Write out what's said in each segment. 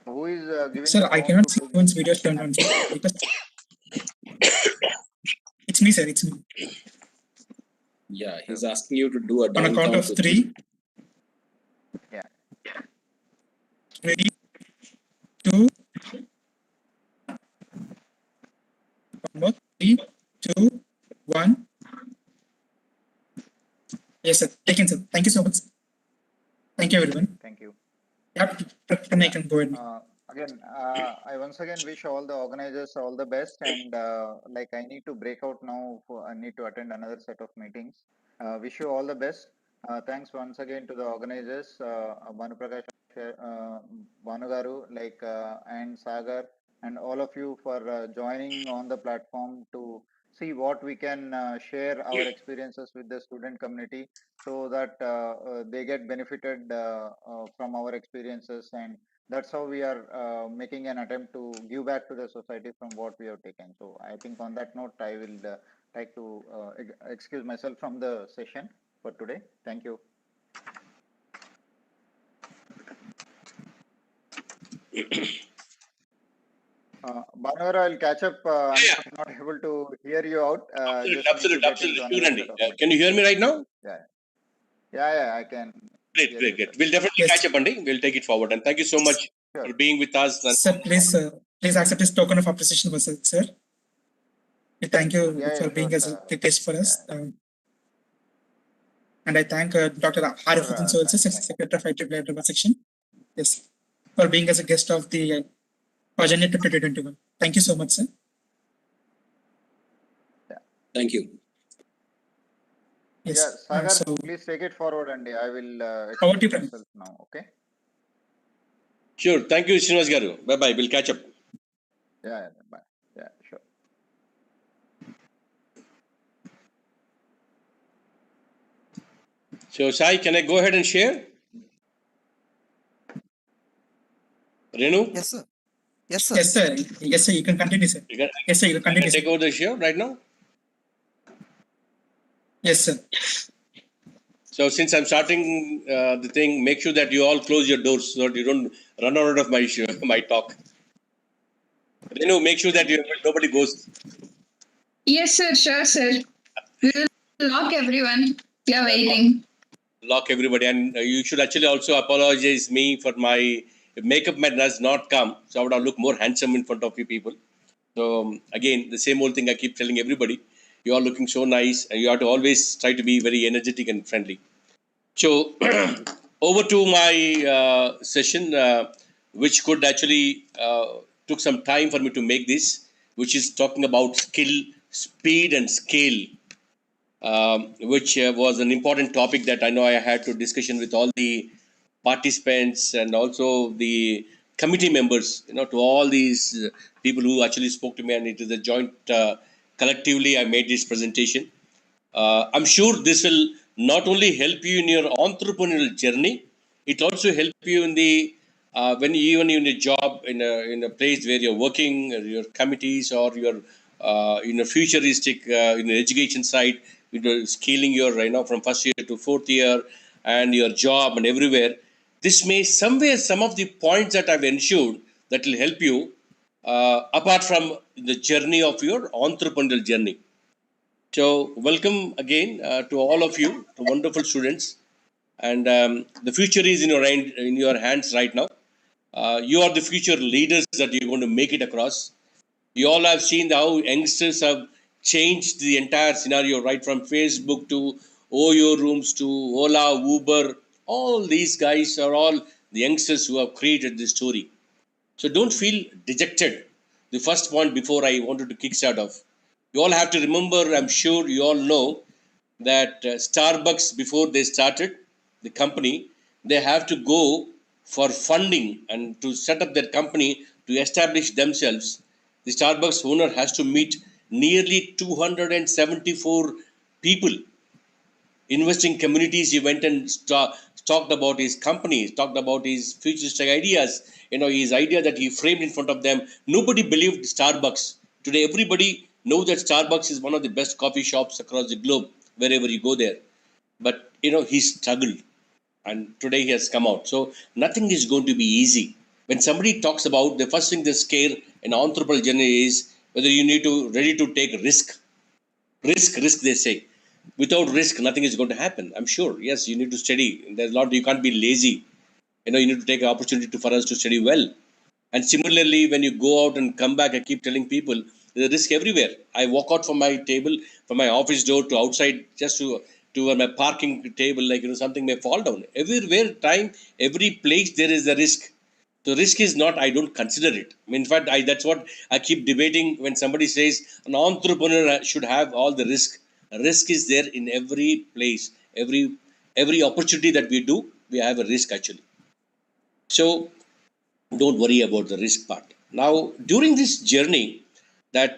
Who is giving Sir, the I prompt cannot to see click one's the video question turned on, and sir. Because it's me, sir. It's me. Yeah, he's asking you to do a On a down count count of to 3. Yeah. 3, 2, 3, 2, 1. Yes, sir. Taken, sir. Thank you so much. Thank you, everyone. Thank you. Yep. Then I can go ahead. Again, I once again wish all the organizers all the best, and like I need to break out now. I need to attend another set of meetings. Wish you all the best. Thanks once again to the organizers, Bhanu Prakash, Bhanu Garu, and Sagar, and all of you for joining on the platform to see what we can share our experiences with the student community, so that they get benefited from our experiences, and that's how we are making an attempt to give back to the society from what we have taken. So I think on that note, I will like to excuse myself from the session for today. Thank you. Bhanu, I'll catch up. I'm not able to hear you out. Absolutely. Sure, Andy. Can you hear me right now? Yeah, I can. Great. We'll definitely catch up, Andy. We'll take it forward. And thank you so much for being with us. Sir, please accept this token of appreciation, sir. We thank you for being as a guest for us. And I thank Dr. Harifuddin Soul, Secretary of IEEE section, yes, for being as a guest of the PRAJANYA 2021. Thank you so much, sir. Thank you. Yes, Sagar, please take it forward, and I will excuse myself now. Okay. Sure. Thank you, Srinivas Garu. Bye. We'll catch up. Yeah. Bye. Yeah, sure. So, Sai, can I go ahead and share? Renu? Yes, sir. Yes, sir. You can continue, sir. Yes, sir. You can continue. I can take over the show right now? Yes, sir. So, since I'm starting the thing, make sure that you all close your doors so that you don't run out of my talk. Renu, make sure that nobody goes. Yes, sir. Sure, sir. We will lock everyone. We are waiting. Lock everybody, and you should actually also apologize me for my makeup man has not come, so I would have looked more handsome in front of you people. So again, the same old thing I keep telling everybody: you are looking so nice, and you have to always try to be very energetic and friendly. So over to my session, which could actually took some time for me to make this, which is talking about skill, speed, and scale. Which was an important topic that I know I had to discussion with all the participants and also the committee members, to all these people who actually spoke to me, and it is a joint collectively I made this presentation. I'm sure this will not only help you in your entrepreneurial journey, it also help you in the when even in a job in a place where you're working, or your committees, or your in a futuristic in the education side, scaling your from first year to fourth year, and your job and everywhere. This may somewhere some of the points that I've ensured that will help you apart from the journey of your entrepreneurial journey. So, welcome again to all of you, to wonderful students, and the future is in your hands right now. You are the future leaders that you're going to make it across. You all have seen how youngsters have changed the entire scenario, right from Facebook to OYO rooms to Ola, Uber. All these guys are all the youngsters who have created this story. So don't feel dejected. The first point before I wanted to kickstart off, you all have to remember. I'm sure you all know that Starbucks, before they started the company, they have to go for funding and to set up their company to establish themselves. The Starbucks owner has to meet nearly 274 people, investing communities. He went and talked about his companies, talked about his futuristic ideas, his idea that he framed in front of them. Nobody believed Starbucks. Today, everybody knows that Starbucks is one of the best coffee shops across the globe, wherever you go there. But, he struggled, and today he has come out. So nothing is going to be easy. When somebody talks about, the first thing they scare an entrepreneurial journey is whether you need to ready to take risk. Risk, they say. Without risk, nothing is going to happen. I'm sure. Yes, you need to study. There's a lot, you can't be lazy. You need to take an opportunity for us to study well. And similarly, when you go out and come back, I keep telling people there's a risk everywhere. I walk out from my table, from my office door to outside, just to my parking table, something may fall down. Everywhere, every place there is a risk. The risk is not, I don't consider it. In fact, that's what I keep debating when somebody says an entrepreneur should have all the risk. Risk is there in every place, every opportunity that we do, we have a risk actually. So don't worry about the risk part. Now, during this journey, that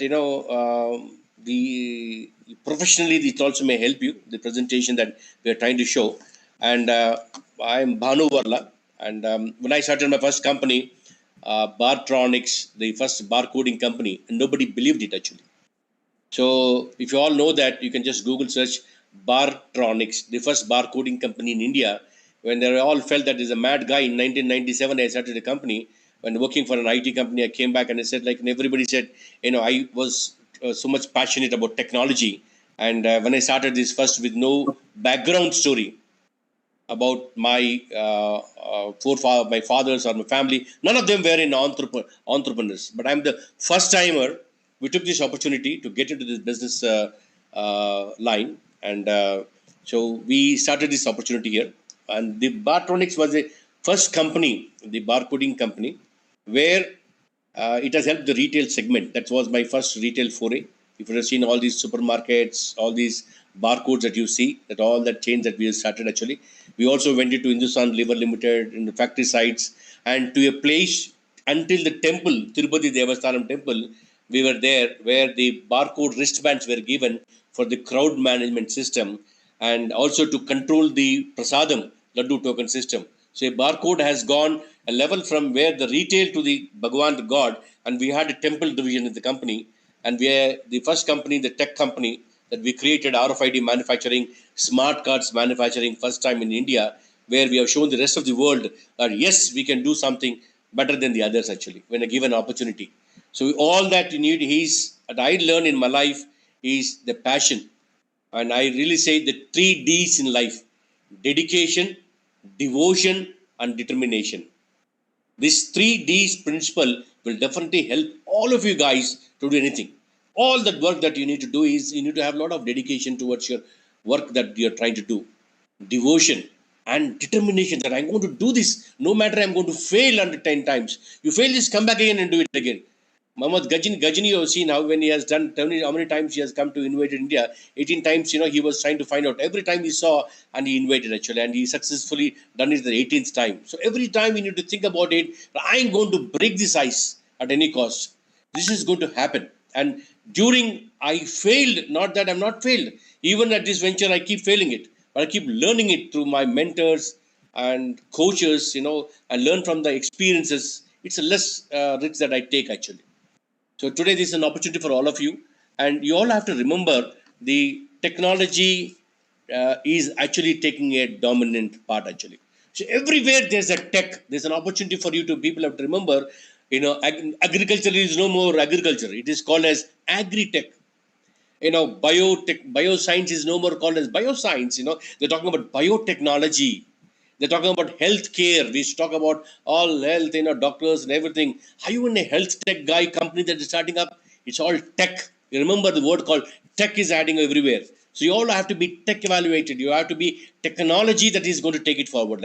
the professionally, it also may help you. The presentation that we are trying to show, and I'm Bhanu Varla, and when I started my first company, Bartronics, the first barcoding company, and nobody believed it actually. So if you all know that, you can just Google search Bartronics, the first barcoding company in India. When they all felt that is a mad guy in 1997, I started a company. When working for an IT company, I came back and I said, and everybody said, I was so much passionate about technology. And when I started this first with no background story about my my fathers or my family, none of them were in entrepreneurs. But I'm the first timer. We took this opportunity to get into this business line, and so we started this opportunity here. And the Bartronics was the first company, the barcoding company, where it has helped the retail segment. That was my first retail foray. If you have seen all these supermarkets, all these barcodes that you see, that all that chain that we have started actually. We also went into Hindustan Liver Limited in the factory sites and to a place until the temple, Tirupati Devasthanam temple, we were there where the barcode wristbands were given for the crowd management system and also to control the prasadam, laddu token system. So a barcode has gone a level from where the retail to the Bhagwan, the God, and we had a temple division in the company. And we are the first company, the tech company, that we created RFID manufacturing, smart cards manufacturing, first time in India, where we have shown the rest of the world that yes, we can do something better than the others actually, when a given opportunity. So all that you need is, that I learned in my life, is the passion. And I really say the 3 Ds in life: dedication, devotion, and determination. This 3 Ds principle will definitely help all of you guys to do anything. All that work that you need to do is you need to have a lot of dedication towards your work that you're trying to do. Devotion and determination that I'm going to do this no matter I'm going to fail under 10 times. You fail this, come back again and do it again. Muhammad Ghajini, you have seen how when he has done, how many times he has come to invade India. 18 times, he was trying to find out. Every time he saw and he invaded actually, and he successfully done it the 18th time. So every time we need to think about it. I'm going to break this ice at any cost. This is going to happen. And during I failed, not that I'm not failed. Even at this venture, I keep failing it, but I keep learning it through my mentors and coaches, and learn from the experiences. It's a less risk that I take actually. So today this is an opportunity for all of you, and you all have to remember the technology is actually taking a dominant part actually. So everywhere there's a tech, there's an opportunity for you to, people have to remember, agriculture is no more agriculture. It is called as agri-tech. Bioscience is no more called as bioscience. They're talking about biotechnology. They're talking about healthcare. We should talk about all health, doctors and everything. Are you in a health tech guy company that is starting up? It's all tech. You remember the word called tech is adding everywhere. So you all have to be tech evaluated. You have to be technology that is going to take it forward.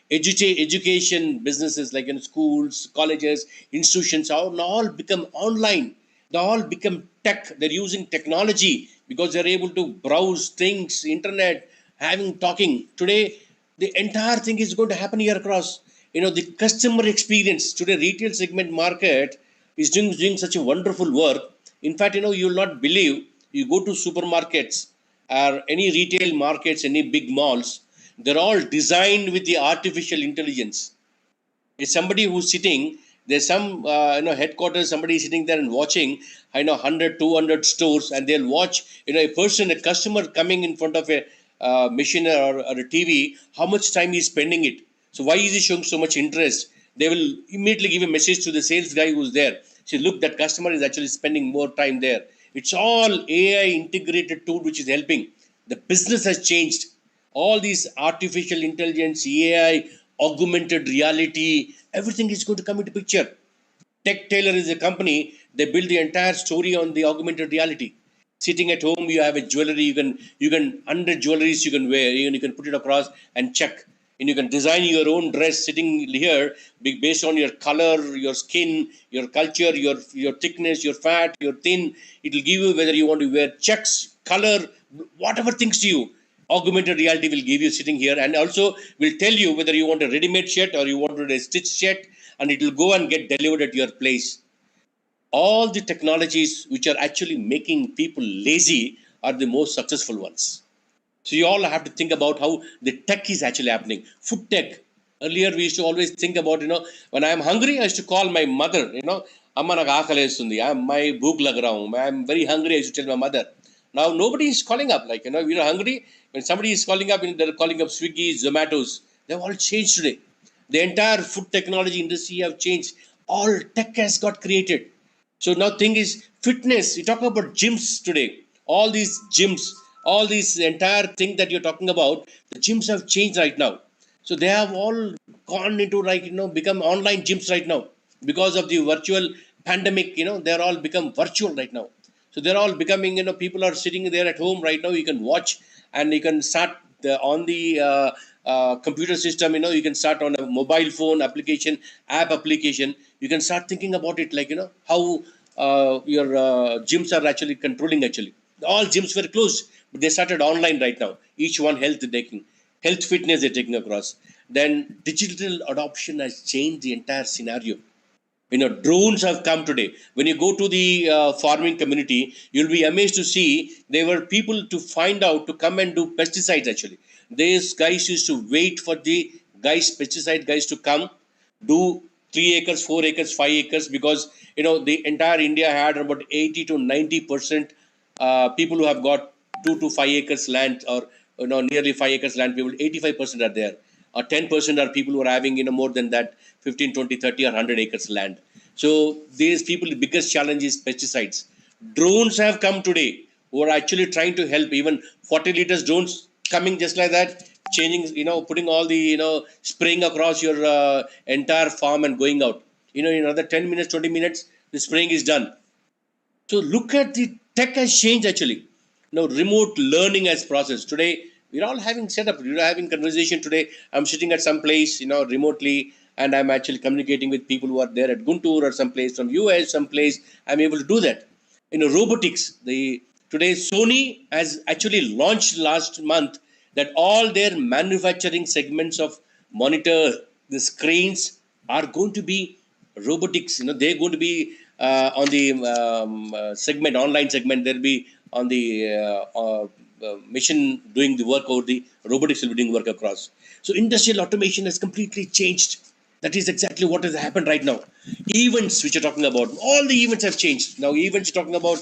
Education, businesses like schools, colleges, institutions all become online. They all become tech. They're using technology because they're able to browse things, internet, having talking. Today, the entire thing is going to happen here across. The customer experience today, retail segment market is doing such a wonderful work. In fact, you'll not believe, you go to supermarkets or any retail markets, any big malls, they're all designed with the artificial intelligence. It's somebody who's sitting, there's some headquarters, somebody is sitting there and watching 100 200 stores, and they'll watch a customer coming in front of a machine or a TV, how much time he's spending it. So why is he showing so much interest? They will immediately give a message to the sales guy who's there. See, look, that customer is actually spending more time there. It's all AI integrated tool which is helping. The business has changed. All these artificial intelligence, AI, augmented reality, everything is going to come into picture. Tech Tailor is a company. They build the entire story on the augmented reality. Sitting at home, you have a jewelry. You can 100 jewelries you can wear. You can put it across and check. And you can design your own dress sitting here based on your color, your skin, your culture, your thickness, your fat, your thin. It will give you whether you want to wear checks, color, whatever things to you. Augmented reality will give you sitting here, and also will tell you whether you want a ready-made shirt or you want a stitched shirt, and it will go and get delivered at your place. All the technologies which are actually making people lazy are the most successful ones. So you all have to think about how the tech is actually happening. Food tech. Earlier we used to always think about, when I am hungry, I used to call my mother, Amma naku aakalestundi. My bhook lag raha hu. I am very hungry, I used to tell my mother. Now nobody is calling up. Like, we are hungry. When somebody is calling up, they're calling up Swiggy, Zomatos. They've all changed today. The entire food technology industry have changed. All tech has got created. So now thing is fitness. You talk about gyms today. All these gyms, all these entire thing that you're talking about, the gyms have changed right now. So they have all gone into become online gyms right now because of the virtual pandemic. They're all become virtual right now. So they're all becoming, people are sitting there at home right now. You can watch and you can start on the computer system. You can start on a mobile phone application, app application. You can start thinking about it like, how your gyms are actually controlling actually. All gyms were closed, but they started online right now. Each one health fitness they're taking across. Then digital adoption has changed the entire scenario. Drones have come today. When you go to the farming community, you'll be amazed to see there were people to find out to come and do pesticides actually. These guys used to wait for the pesticide guys to come do 3 acres, 4 acres, 5 acres, because the entire India had about 80 to 90% people who have got 2 to 5 acres land, or nearly 5 acres land. People 85% are there, or 10% are people who are having more than that, 15, 20, 30 or 100 acres land. So these people, the biggest challenge is pesticides. Drones have come today who are actually trying to help. Even 40 liters drones coming just like that, changing, putting all the spraying across your entire farm and going out. In another 10 minutes, 20 minutes, the spraying is done. So look at the tech has changed actually. Remote learning as process. Today, we're all having setup. We're having conversation today. I'm sitting at some place, remotely, and I'm actually communicating with people who are there at Guntur or some place from US, some place. I'm able to do that. Robotics. Today Sony has actually launched last month that all their manufacturing segments of monitor, the screens are going to be robotics. They're going to be on the segment, online segment. They'll be on the machine doing the work, or the robotics will be doing work across. So industrial automation has completely changed. That is exactly what has happened right now. Events which you're talking about, all the events have changed. Now events you're talking about,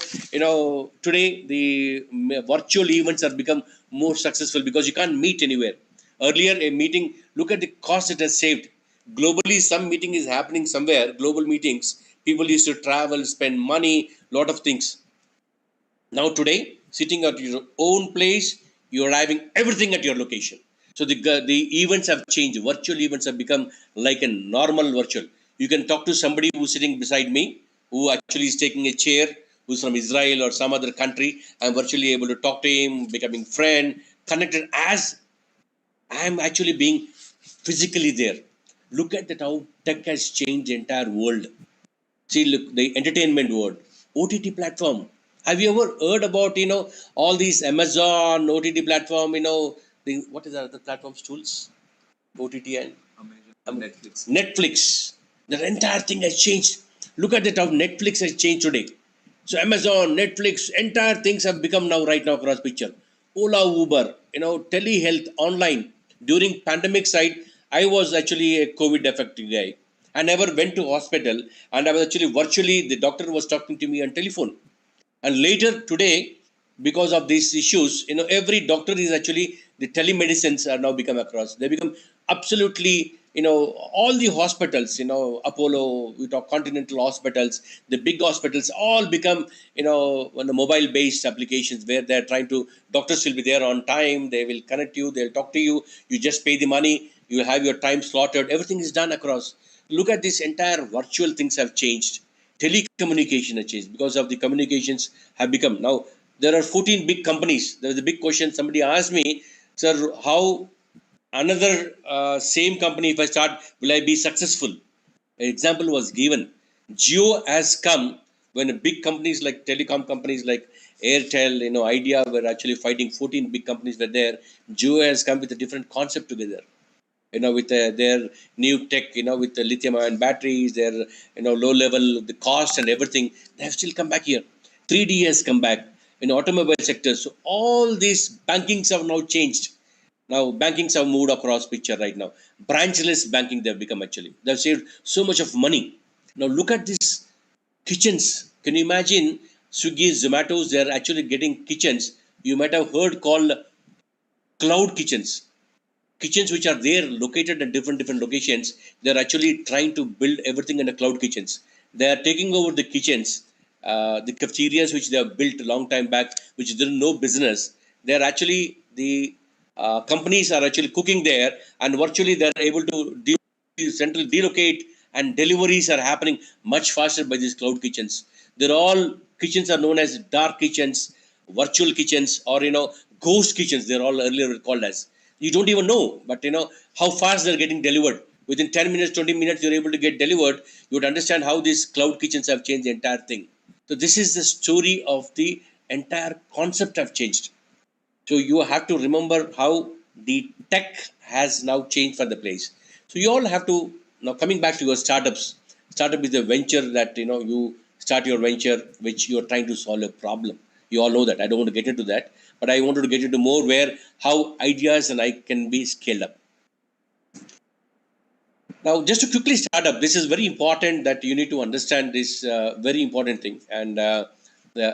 today the virtual events have become more successful because you can't meet anywhere. Earlier a meeting, look at the cost it has saved. Globally, some meeting is happening somewhere, global meetings. People used to travel, spend money, lot of things. Now today, sitting at your own place, you're having everything at your location. So the events have changed. Virtual events have become like a normal virtual. You can talk to somebody who's sitting beside me, who actually is taking a chair, who's from Israel or some other country. I'm virtually able to talk to him, becoming friend, connected as I'm actually being physically there. Look at that, how tech has changed the entire world. See, look, the entertainment world, OTT platform. Have you ever heard about, all these Amazon, OTT platform, what is the other platforms, tools? OTT and Netflix. The entire thing has changed. Look at that, how Netflix has changed today. So Amazon, Netflix, entire things have become now right now across picture. Ola, Uber, telehealth, online. During pandemic side, I was actually a COVID affected guy. I never went to hospital, and I was actually virtually, the doctor was talking to me on telephone. And later today, because of these issues, every doctor is actually, the telemedicines are now become across. They become absolutely all the hospitals, Apollo, we talk Continental hospitals, the big hospitals, all become, on the mobile-based applications where they're trying to, doctors will be there on time, they will connect you, they'll talk to you, you just pay the money, you have your time slotted, everything is done across. Look at this entire virtual things have changed. Telecommunication has changed because of the communications have become. Now, there are 14 big companies. There is a big question somebody asked me, sir, how another same company, if I start, will I be successful? An example was given. Geo has come when big companies like telecom companies like Airtel, Idea were actually fighting. 14 big companies were there. Geo has come with a different concept together. With their new tech, with the lithium-ion batteries, their low level, the cost and everything, they have still come back here. 3D has come back in automobile sector. So all these bankings have now changed. Now bankings have moved across picture right now. Branchless banking they've become actually. They've saved so much of money. Now look at these kitchens. Can you imagine Swiggy, Zomatos, they're actually getting kitchens. You might have heard called cloud kitchens. Kitchens which are there located at different locations. They're actually trying to build everything in the cloud kitchens. They are taking over the kitchens, the cafeterias which they have built a long time back, which didn't know business. They're actually the companies are actually cooking there, and virtually they're able to central delocate, and deliveries are happening much faster by these cloud kitchens. They're all kitchens are known as dark kitchens, virtual kitchens, or ghost kitchens. They're all earlier called as. You don't even know, but how fast they're getting delivered. Within 10 minutes, 20 minutes, you're able to get delivered. You would understand how these cloud kitchens have changed the entire thing. So this is the story of the entire concept have changed. So you have to remember how the tech has now changed for the place. So you all have to, now coming back to your startups. Startup is a venture that you start your venture which you are trying to solve a problem. You all know that. I don't want to get into that, but I wanted to get into more where how ideas and I can be scaled up. Now, just to quickly start up, this is very important that you need to understand this very important thing. And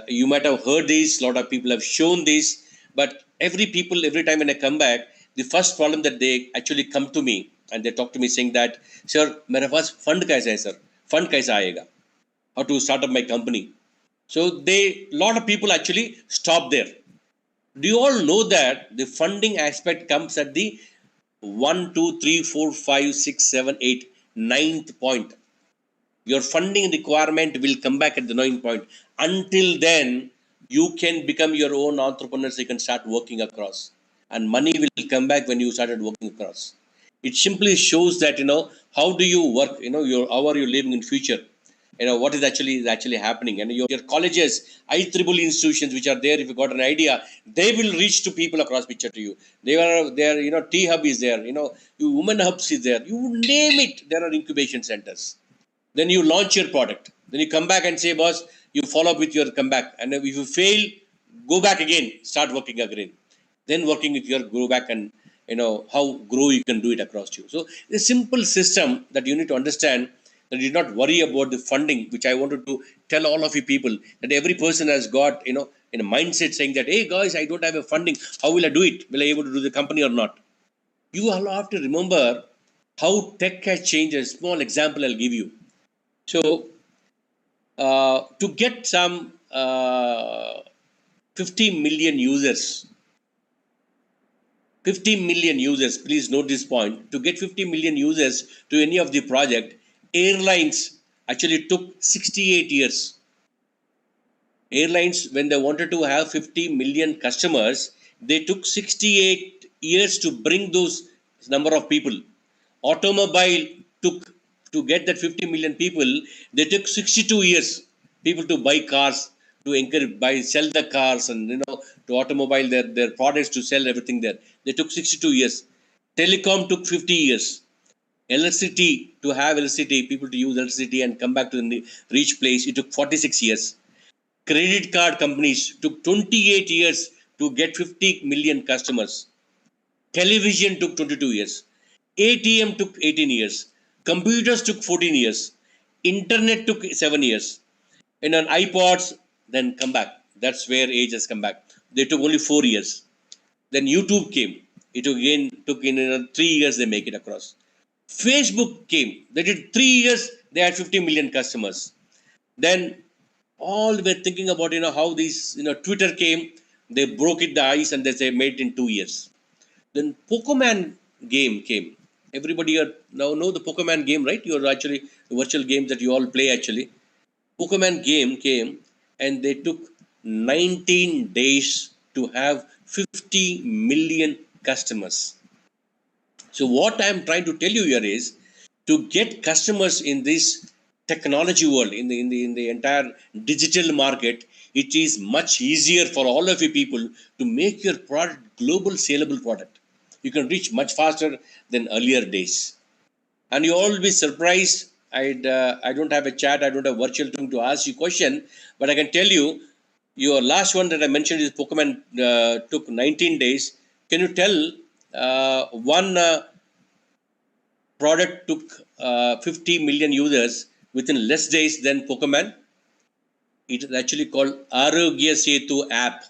you might have heard this, a lot of people have shown this, but every time when I come back, the first problem that they actually come to me and they talk to me saying that, sir, मेरे पास fund कैसा है sir? Fund कैसा आएगा? How to start up my company? So lot of people actually stop there. Do you all know that the funding aspect comes at the 1, 2, 3, 4, 5, 6, 7, 8, 9th point? Your funding requirement will come back at the 9th point. Until then, you can become your own entrepreneur, so you can start working across. And money will come back when you started working across. It simply shows that, how do you work, how are you living in future? What is actually happening, and your colleges, IEEE institutions which are there, if you got an idea, they will reach to people across picture to you. They are there, T hub is there, you women hubs is there, you name it, there are incubation centers. Then you launch your product, then you come back and say, boss, you follow up with your comeback, and if you fail, go back again, start working again, then working with your grow back, and how grow you can do it across you. So the simple system that you need to understand, that you not worry about the funding, which I wanted to tell all of you people, that every person has got in a mindset saying that, hey guys, I don't have a funding, how will I do it, will I able to do the company or not? You all have to remember how tech has changed. A small example I'll give you. So to get some 50 million users, 50 million users, please note this point, to get 50 million users to any of the project, airlines actually took 68 years. Airlines, when they wanted to have 50 million customers, they took 68 years to bring those number of people. Automobile took, to get that 50 million people, they took 62 years, people to buy cars, to encourage, sell the cars, and to automobile their products, to sell everything there. They took 62 years. Telecom took 50 years. Electricity, to have electricity, people to use electricity and come back to the reach place, it took 46 years. Credit card companies took 28 years to get 50 million customers. Television took 22 years. ATM took 18 years. Computers took 14 years. Internet took 7 years. And on iPods, then come back. That's where age has come back. They took only 4 years. Then YouTube came. It again took in 3 years they make it across. Facebook came. They did 3 years. They had 50 million customers. Then all were thinking about how these Twitter came. They broke it the ice and they made it in 2 years. Then Pokemon game came. Everybody now know the Pokemon game, right? You're actually the virtual games that you all play actually. Pokemon game came and they took 19 days to have 50 million customers. So what I'm trying to tell you here is to get customers in this technology world, in the entire digital market, it is much easier for all of you people to make your product global saleable product. You can reach much faster than earlier days. And you all will be surprised. I don't have a chat, I don't have virtual thing to ask you question, but I can tell you your last one that I mentioned is Pokemon took 19 days. Can you tell one product took 50 million users within less days than Pokemon? It is actually called Arogya Setu app.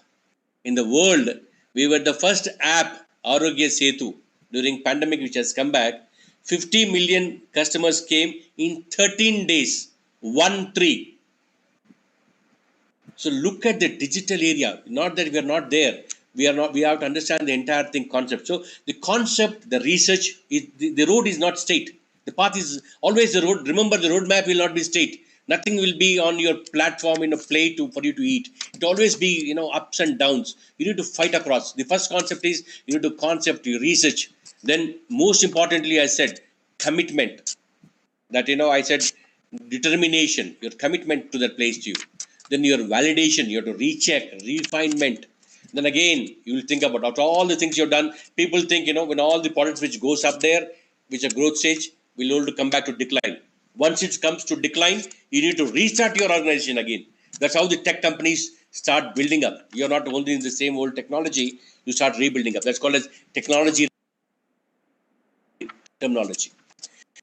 In the world, we were the first app, Arogya Setu, during pandemic which has come back. 50 million customers came in 13 days, 1-3. So look at the digital area. Not that we are not there. We are not. We have to understand the entire thing concept. So the concept, the research, the road is not straight. The path is always the road. Remember, the roadmap will not be straight. Nothing will be on your platform in a plate for you to eat. It always be ups and downs. You need to fight across. The first concept is you need to concept, you research. Then most importantly, I said commitment. That I said determination, your commitment to that place to you. Then your validation, you have to recheck, refinement. Then again you will think about after all the things you've done. People think when all the products which goes up there, which are growth stage, will all to come back to decline. Once it comes to decline, you need to restart your organization again. That's how the tech companies start building up. You're not only in the same old technology, you start rebuilding up. That's called as technology terminology.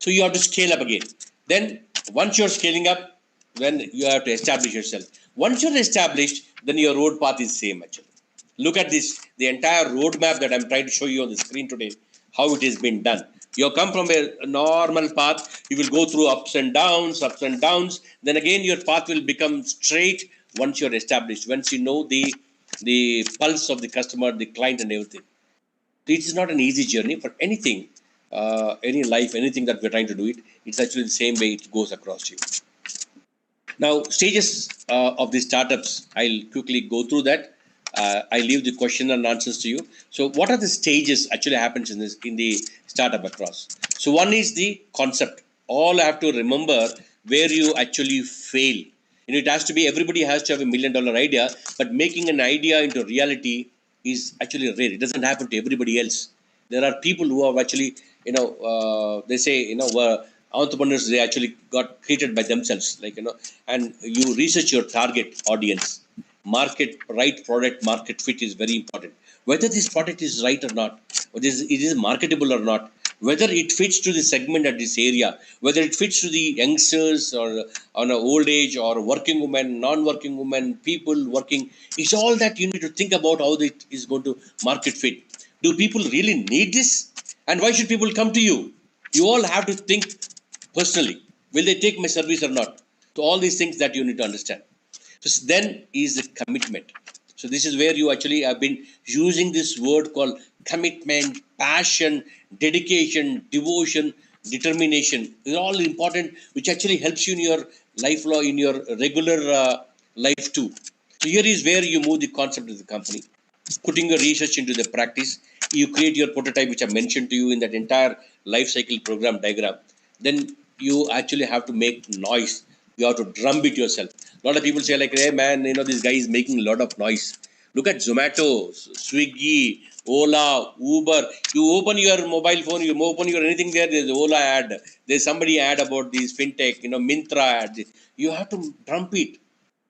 So you have to scale up again. Then once you're scaling up, then you have to establish yourself. Once you're established, then your road path is same actually. Look at this, the entire roadmap that I'm trying to show you on the screen today, how it has been done. You come from a normal path, you will go through ups and downs, then again your path will become straight once you're established, once you know the pulse of the customer, the client and everything. It is not an easy journey for anything, any life, anything that we're trying to do it. It's actually the same way it goes across you. Now, stages of the startups, I'll quickly go through that. I leave the question and answers to you. So, what are the stages actually happens in the startup across? So, one is the concept. All I have to remember where you actually fail. It has to be, everybody has to have $1 million idea, but making an idea into reality is actually rare. It doesn't happen to everybody else. There are people who have actually, they say, entrepreneurs, they actually got created by themselves, and you research your target audience. Right product market fit is very important. Whether this product is right or not, whether it is marketable or not, whether it fits to the segment at this area, whether it fits to the youngsters or on a old age or working women, non-working women, people working. It's all that you need to think about how it is going to market fit. Do people really need this? And why should people come to you? You all have to think personally. Will they take my service or not? So all these things that you need to understand. So then is the commitment. So this is where you actually have been using this word called commitment, passion, dedication, devotion, determination. These are all important, which actually helps you in your life law, in your regular life too. So here is where you move the concept of the company, putting your research into the practice. You create your prototype, which I mentioned to you in that entire life cycle program diagram. Then you actually have to make noise. You have to drum beat yourself. A lot of people say hey man, this guy is making a lot of noise. Look at Zomato, Swiggy, Ola, Uber. You open your mobile phone, you open your anything there's Ola ad. There's somebody ad about this fintech, Mintra ad. You have to drum beat.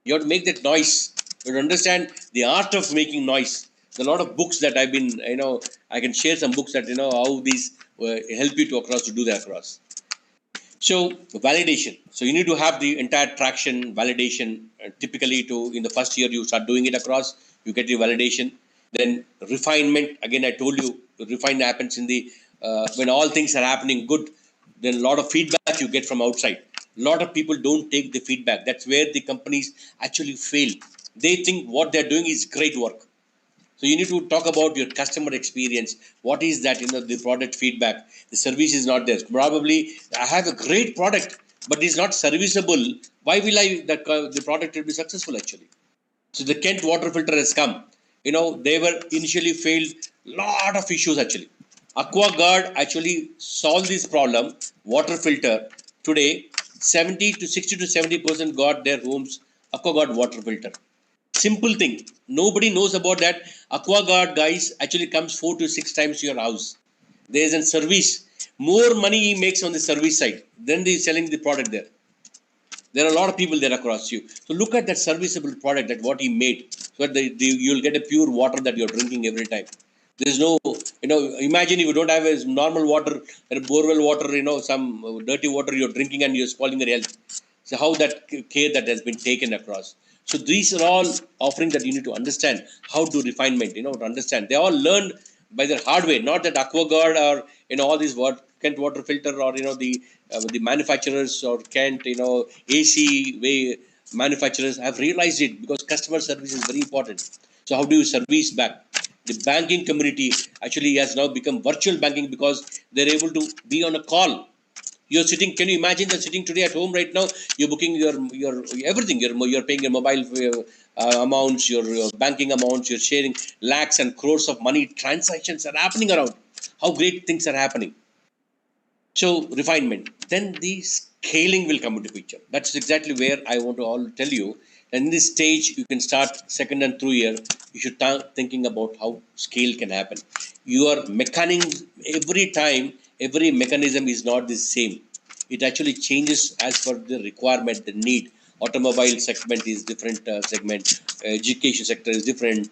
You have to make that noise. You have to understand the art of making noise. There's a lot of books that I've been, I can share some books that, how these help you to do that across. So validation. So you need to have the entire traction, validation. Typically, in the first year you start doing it across, you get your validation. Then refinement. Again, I told you, refine happens in the when all things are happening good. then a lot of feedback you get from outside. A lot of people don't take the feedback. That's where the companies actually fail. They think what they're doing is great work. So you need to talk about your customer experience. What is that? The product feedback. The service is not there. Probably I have a great product, but it's not serviceable. Why will the product will be successful actually? So the Kent water filter has come. They were initially failed. Lot of issues actually. AquaGuard actually solved this problem. Water filter today, 70 to 60 to 70% got their homes AquaGuard water filter. Simple thing. Nobody knows about that. AquaGuard guys actually comes 4 to 6 times to your house. There is a service. More money he makes on the service side than the selling the product there. There are a lot of people there across you. So look at that serviceable product, that what he made, so that you'll get a pure water that you're drinking every time. There's no, imagine if you don't have a normal water, a borewell water, some dirty water you're drinking and you're spoiling your health. So how that care that has been taken across. So these are all offerings that you need to understand how to refinement, to understand. They all learned by their hard way, not that AquaGuard or all these Kent water filter or the manufacturers or Kent AC way manufacturers have realized it, because customer service is very important. So how do you service back? The banking community actually has now become virtual banking, because they're able to be on a call. You're sitting. Can you imagine that sitting today at home right now? You're booking your everything. You're paying your mobile amounts, your banking amounts. You're sharing lakhs and crores of money. Transactions are happening around. How great things are happening. So refinement. Then the scaling will come into picture. That's exactly where I want to all tell you. And in this stage, you can start second and third year. You should start thinking about how scale can happen. Your mechanism, every mechanism is not the same. It actually changes as per the requirement, the need. Automobile segment is different segment. Education sector is different.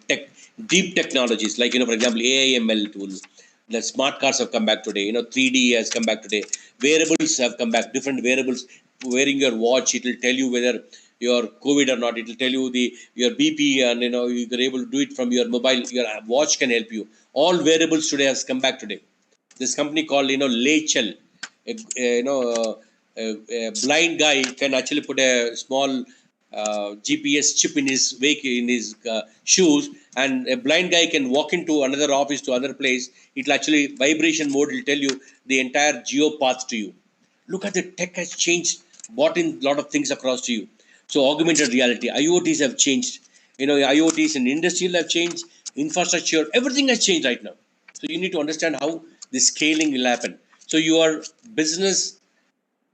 Deep technologies like for example, AI/ML tools. The smart cars have come back today. 3D has come back today. Wearables have come back. Different wearables. Wearing your watch, it will tell you whether you're COVID or not. It will tell you your BP, and you're able to do it from your mobile. Your watch can help you. All wearables today has come back today. This company called Lachel, a blind guy can actually put a small GPS chip in his shoes, and a blind guy can walk into another office to another place. It'll actually vibration mode will tell you the entire geo path to you. Look at the tech has changed, brought in a lot of things across to you. So augmented reality, IoTs have changed. IoTs in industrial have changed. Infrastructure, everything has changed right now. So you need to understand how the scaling will happen. So your business,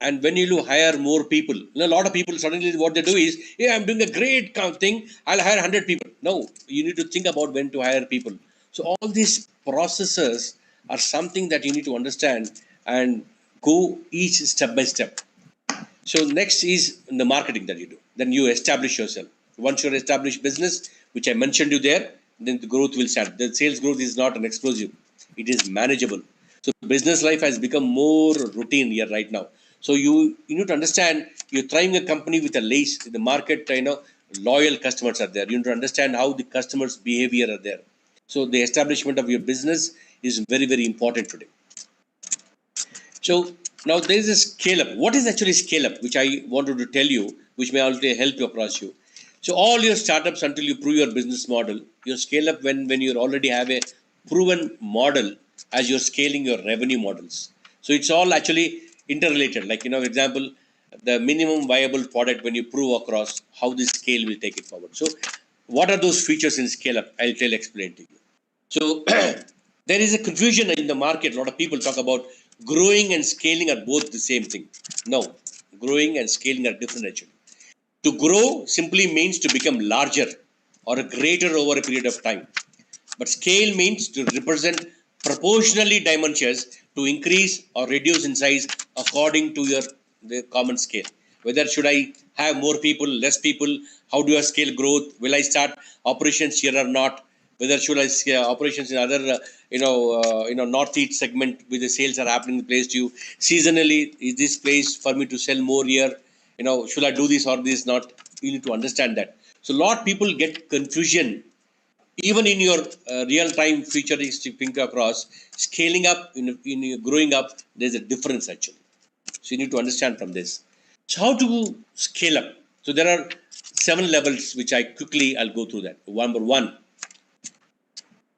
and when you hire more people, a lot of people suddenly what they do is, yeah, I'm doing a great thing, I'll hire 100 people. No, you need to think about when to hire people. So all these processes are something that you need to understand and go each step by step. So next is the marketing that you do. Then you establish yourself. Once you're established business, which I mentioned you there, then the growth will start. The sales growth is not an explosive; it is manageable. So business life has become more routine here right now. So you need to understand you're trying a company with a lace in the market. Loyal customers are there. You need to understand how the customers' behavior are there. So the establishment of your business is very, very important today. So now there is a scale up. What is actually scale up, which I wanted to tell you, which may also help you across you. So all your startups, until you prove your business model, your scale up when you already have a proven model as you're scaling your revenue models. So it's all actually interrelated. Like example, the minimum viable product, when you prove across how the scale will take it forward. So what are those features in scale up? I'll explain to you. So there is a confusion in the market. A lot of people talk about growing and scaling are both the same thing. No, growing and scaling are different actually. To grow simply means to become larger or greater over a period of time. But scale means to represent proportionally dimensions to increase or reduce in size according to the common scale. Whether should I have more people, less people? How do I scale growth? Will I start operations here or not? Whether should I scale operations in other northeast segment where the sales are happening in place to you? Seasonally, is this place for me to sell more here? Should I do this or this not? You need to understand that. So a lot of people get confusion even in your real-time futuristic think across. Scaling up in growing up, there's a difference actually. So you need to understand from this. So how to scale up? So there are 7 levels which I'll go through that. Number 1,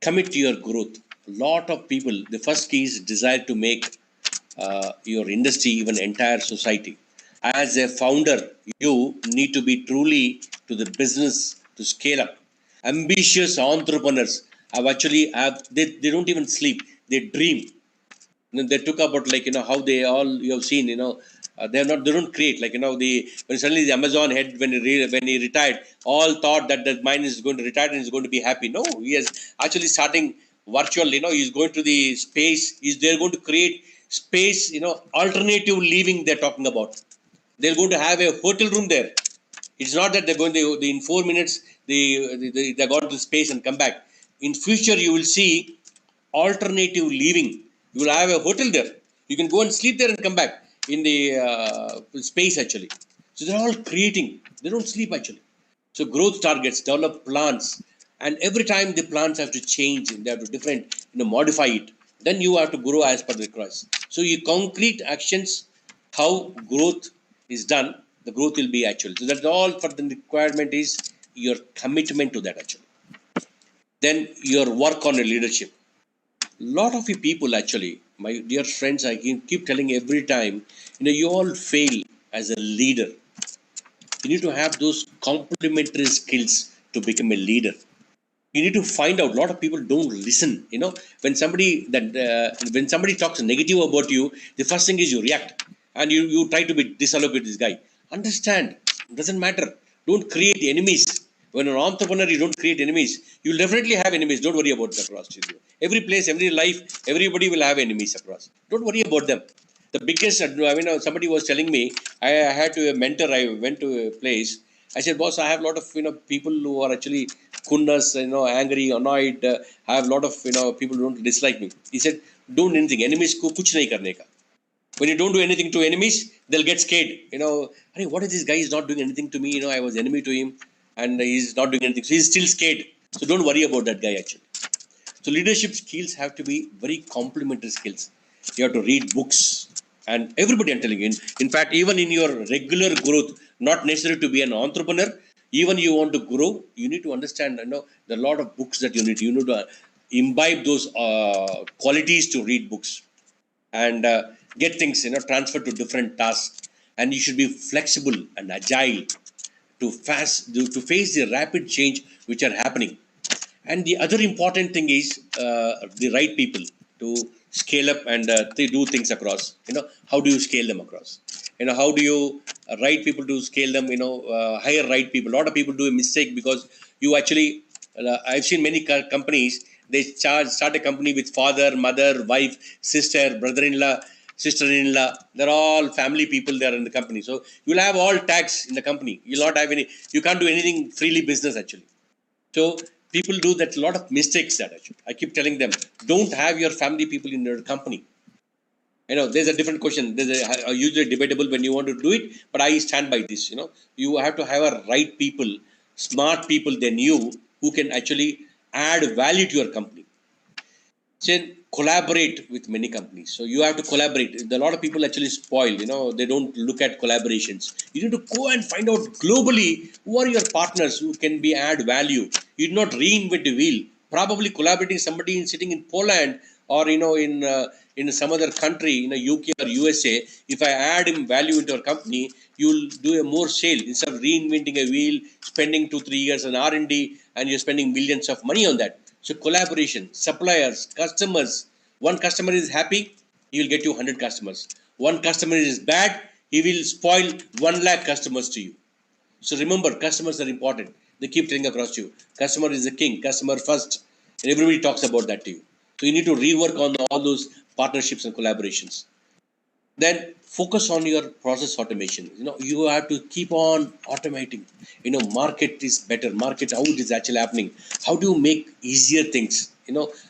commit to your growth. A lot of people, the first key is desire to make your industry, even entire society. As a founder, you need to be truly to the business to scale up. Ambitious entrepreneurs they don't even sleep, they dream. They took about, like, how they all, you have seen, they don't create, like, the when suddenly the Amazon head, when he retired, all thought that the mind is going to retire and is going to be happy. No, he is actually starting virtual. He's going to the space. They're going to create space, alternative living they're talking about. They're going to have a hotel room there. It's not that they're going to, in 4 minutes they got to space and come back. In future, you will see alternative living. You will have a hotel there. You can go and sleep there and come back in the space actually. So they're all creating. They don't sleep actually. So growth targets, develop plans, and every time the plans have to change and they have to different, modify it. Then you have to grow as per the request. So you concrete actions, how growth is done. The growth will be actual. So that's all for the requirement is your commitment to that actually. Then your work on your leadership. Lot of you people actually, my dear friends, I keep telling every time, you all fail as a leader. You need to have those complementary skills to become a leader. You need to find out. A lot of people don't listen. When somebody talks negative about you, the first thing is you react and you try to be disallow with this guy. Understand, doesn't matter. Don't create enemies. When an entrepreneur, you don't create enemies. You'll definitely have enemies. Don't worry about that across. Every place, every life, everybody will have enemies across. Don't worry about them. The biggest, somebody was telling me, I had to a mentor. I went to a place. I said, boss, I have a lot of people who are actually kundas, angry, annoyed. I have a lot of people who don't dislike me. He said, don't do anything. Enemies ko kuch nahi karne ka. When you don't do anything to enemies, they'll get scared. Hey, what is this guy is not doing anything to me? I was enemy to him, and he's not doing anything. So he's still scared. So don't worry about that guy actually. So leadership skills have to be very complementary skills. You have to read books, and everybody, I'm telling you. In fact, even in your regular growth, not necessary to be an entrepreneur. Even you want to grow, you need to understand. There are a lot of books that you need. You need to imbibe those qualities to read books and get things transferred to different tasks. And you should be flexible and agile to face the rapid change which are happening. And the other important thing is the right people to scale up and they do things across. How do you scale them across? How do you right people to scale them? Hire right people. A lot of people do a mistake because you actually I've seen many companies. They start a company with father, mother, wife, sister, brother-in-law, sister-in-law. They're all family people there in the company. So you'll have all tax in the company. You'll not have any. You can't do anything freely business actually. So people do that, a lot of mistakes that I keep telling them, don't have your family people in your company. There's a different question. There's a usually debatable when you want to do it, but I stand by this. You have to have a right people, smart people than you who can actually add value to your company. Then collaborate with many companies. So you have to collaborate. A lot of people actually spoil. They don't look at collaborations. You need to go and find out globally who are your partners who can be add value. You do not reinvent the wheel. Probably collaborating somebody sitting in Poland or in some other country, UK or USA. If I add him value into our company, you'll do a more sale instead of reinventing a wheel, spending 2-3 years on R&D, and you're spending millions of money on that. So collaboration, suppliers, customers. One customer is happy, he will get you 100 customers. One customer is bad, he will spoil 1 lakh customers to you. So remember, customers are important. They keep telling across to you. Customer is the king, customer first. And everybody talks about that to you. So you need to rework on all those partnerships and collaborations. Then focus on your process automation. You have to keep on automating. Market is better. Market, how it is actually happening. How do you make easier things?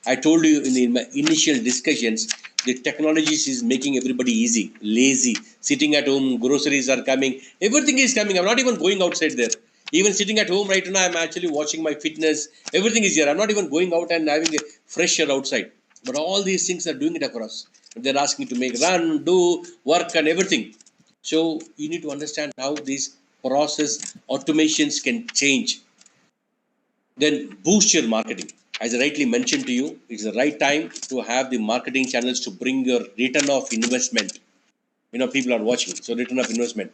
I told you in my initial discussions, the technologies is making everybody easy, lazy, sitting at home, groceries are coming, everything is coming. I'm not even going outside there. Even sitting at home right now, I'm actually watching my fitness. Everything is here. I'm not even going out and having a fresh air outside. But all these things are doing it across. They're asking to make run, do, work and everything. So you need to understand how these process automations can change. Then boost your marketing. As I rightly mentioned to you, it's the right time to have the marketing channels to bring your return of investment. People are watching, so return of investment.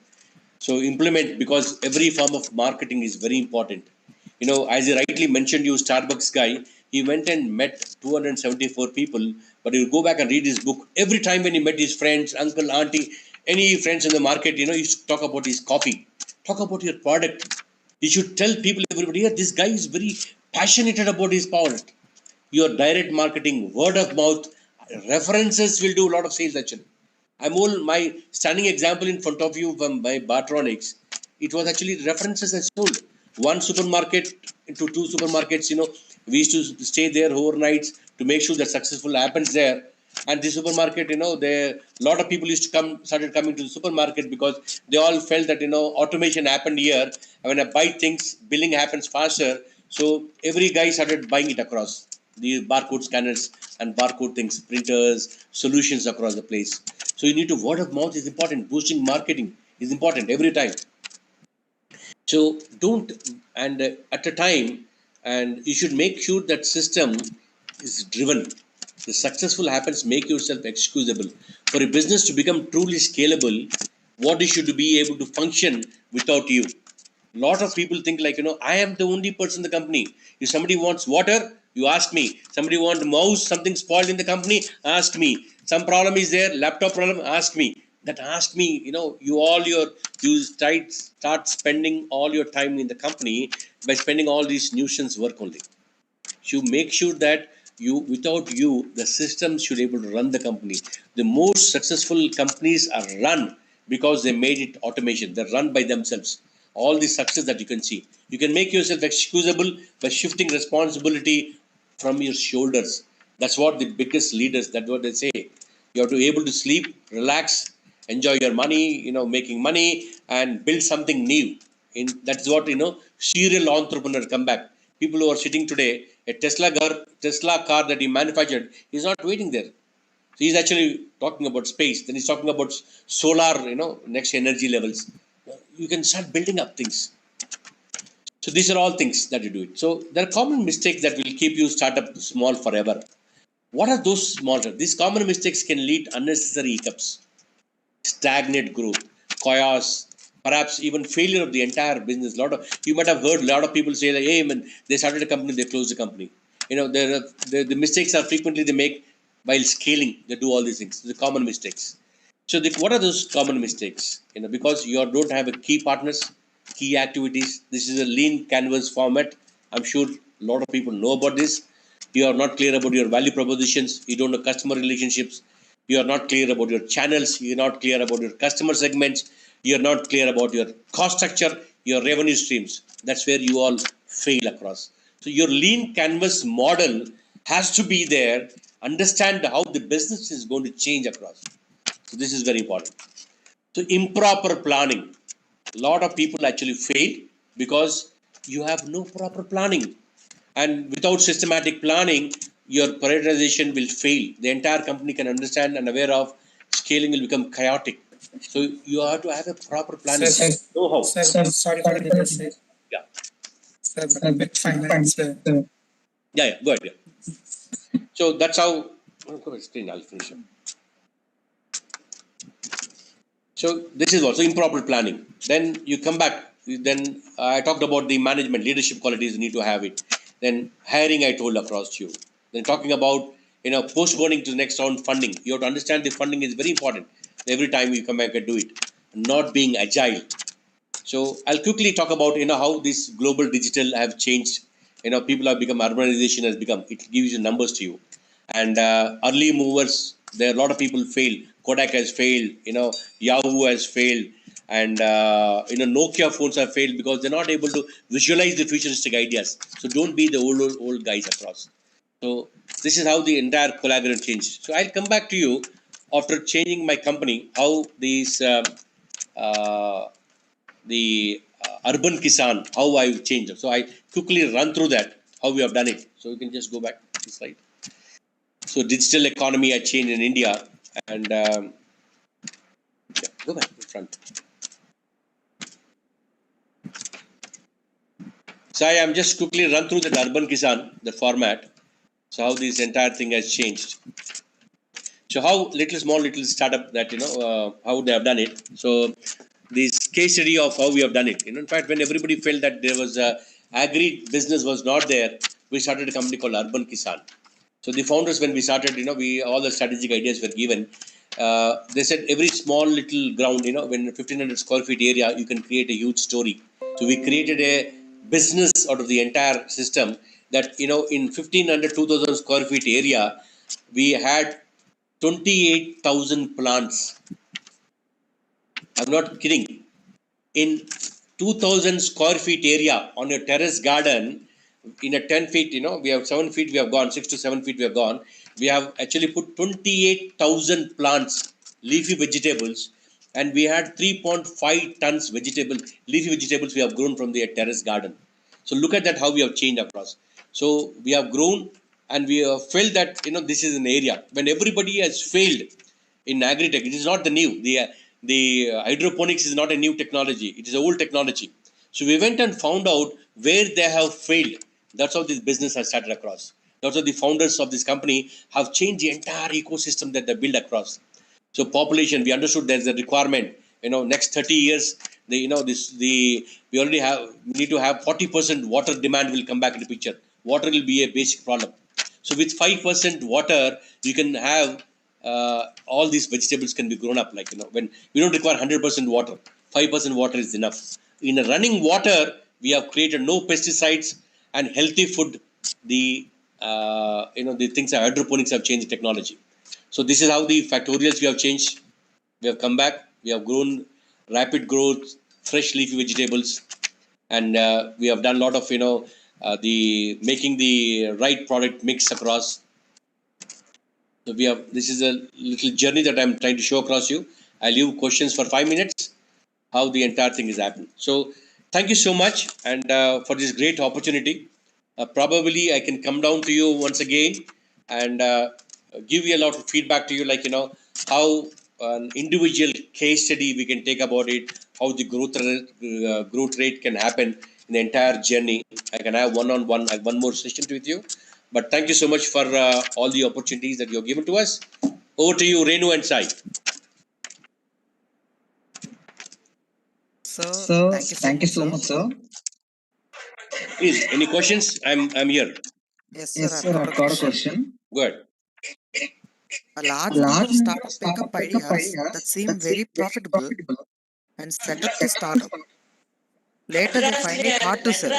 So implement, because every form of marketing is very important. As I rightly mentioned, you Starbucks guy, he went and met 274 people, but you go back and read his book. Every time when he met his friends, uncle, auntie, any friends in the market, he used to talk about his coffee, talk about your product. You should tell people, everybody, yeah, this guy is very passionate about his product. Your direct marketing, word of mouth, references will do a lot of sales action. I'm all my standing example in front of you from my Bartronics. It was actually references I sold. One supermarket into two supermarkets, we used to stay there overnights to make sure that successful happens there. And the supermarket, there a lot of people used to started coming to the supermarket because they all felt that automation happened here. And when I buy things, billing happens faster. So every guy started buying it across the barcode scanners and barcode things, printers, solutions across the place. So you need to, word of mouth is important. Boosting marketing is important every time. So don't, and at a time, and you should make sure that system is driven. The successful happens, make yourself excusable. For a business to become truly scalable, what you should be able to function without you. Lot of people think like, I am the only person in the company. If somebody wants water, you ask me. Somebody wants mouse, something spoiled in the company, ask me. Some problem is there, laptop problem, ask me. That ask me, you start spending all your time in the company by spending all these nuisance work only. You make sure that without you, the systems should be able to run the company. The most successful companies are run because they made it automation. They're run by themselves. All the success that you can see, you can make yourself excusable by shifting responsibility from your shoulders. That's what the biggest leaders, that's what they say. You have to be able to sleep, relax, enjoy your money, making money and build something new. That's what, serial entrepreneur come back. People who are sitting today, a Tesla car that he manufactured, he's not waiting there. So he's actually talking about space. Then he's talking about solar, next energy levels. You can start building up things. So these are all things that you do it. So there are common mistakes that will keep you startup small forever. What are those small? These common mistakes can lead unnecessary hiccups, stagnant growth, chaos, perhaps even failure of the entire business. You might have heard a lot of people say that, hey man, they started a company, they closed the company. The mistakes are frequently they make while scaling. They do all these things. The common mistakes. So what are those common mistakes? Because you don't have a key partners, key activities. This is a lean canvas format. I'm sure a lot of people know about this. You are not clear about your value propositions. You don't know customer relationships. You are not clear about your channels. You're not clear about your customer segments. You're not clear about your cost structure, your revenue streams. That's where you all fail across. So your lean canvas model has to be there. Understand how the business is going to change across. So this is very important. So improper planning. A lot of people actually fail because you have no proper planning. And without systematic planning, your prioritization will fail. The entire company can understand and aware of scaling will become chaotic. So you have to have a proper planning. Know how. Sorry for the sir. Yeah. Sir, but a bit finance. Yeah. Go ahead. Yeah. So that's how. I'll finish up. So this is also improper planning. Then you come back. Then I talked about the management, leadership qualities. You need to have it. Then hiring, I told across to you. Then talking about postponing to the next round funding. You have to understand the funding is very important. Every time you come back and do it, not being agile. So I'll quickly talk about how this global digital have changed. People have become, urbanization has become. It gives you numbers to you, and early movers. There are a lot of people fail. Kodak has failed. Yahoo has failed, and Nokia phones have failed because they're not able to visualize the futuristic ideas. So don't be the old guys across. So this is how the entire collaboration changed. So I'll come back to you after changing my company. How these the urban kisan, how I've changed. So I quickly run through that, how we have done it. So you can just go back to the slide. So digital economy I changed in India. And go back in front. So I'm just quickly run through the Urban Kisan, the format. So how this entire thing has changed. So how little startup that how they have done it. So this case study of how we have done it. In fact, when everybody felt that there was a agri business was not there, we started a company called Urban Kisan. So the founders, when we started, we all the strategic ideas were given. They said every small little ground, when 1500 square feet area, you can create a huge story. So we created a business out of the entire system that, in 1500, 2000 square feet area, we had 28,000 plants. I'm not kidding. In 2000 square feet area on a terrace garden, in a 10 feet, we have 7 feet, we have gone, 6 to 7 feet, we have gone. We have actually put 28,000 plants, leafy vegetables, and we had 3.5 tons leafy vegetables we have grown from the terrace garden. So look at that, how we have changed across. So we have grown and we have felt that, this is an area. When everybody has failed in agri-tech, it is not the new. The hydroponics is not a new technology. It is an old technology. So we went and found out where they have failed. That's how this business has started across. That's how the founders of this company have changed the entire ecosystem that they build across. So population, we understood there's a requirement. Next 30 years, we already have. We need to have 40% water demand will come back into picture. Water will be a basic problem. So with 5% water, you can have all these vegetables can be grown up. Like when we don't require 100% water, 5% water is enough. In a running water, we have created no pesticides and healthy food. The things of hydroponics have changed technology. So this is how the factorials we have changed. We have come back. We have grown rapid growth, fresh leafy vegetables, and we have done a lot of the making the right product mix across. So we have. This is a little journey that I'm trying to show across you. I'll leave questions for 5 minutes. How the entire thing is happening. So thank you so much, and for this great opportunity. Probably I can come down to you once again and give you a lot of feedback to you, like how an individual case study we can take about it, how the growth rate can happen in the entire journey. I can have one-on-one, one more session with you. But thank you so much for all the opportunities that you have given to us. Over to you, Renu and Sai. Sir, Sir, thank you so thank you much, so sir. much, sir. Please, any questions? I'm here. Yes, sir, Yes, I've sir, got a I've got a question. question. Good. A A large number large of number of startup startup pickup pickup ideas ideas that seem that seem very very profitable profitable and set up the set up the startup. startup. Later, they find it hard to sell.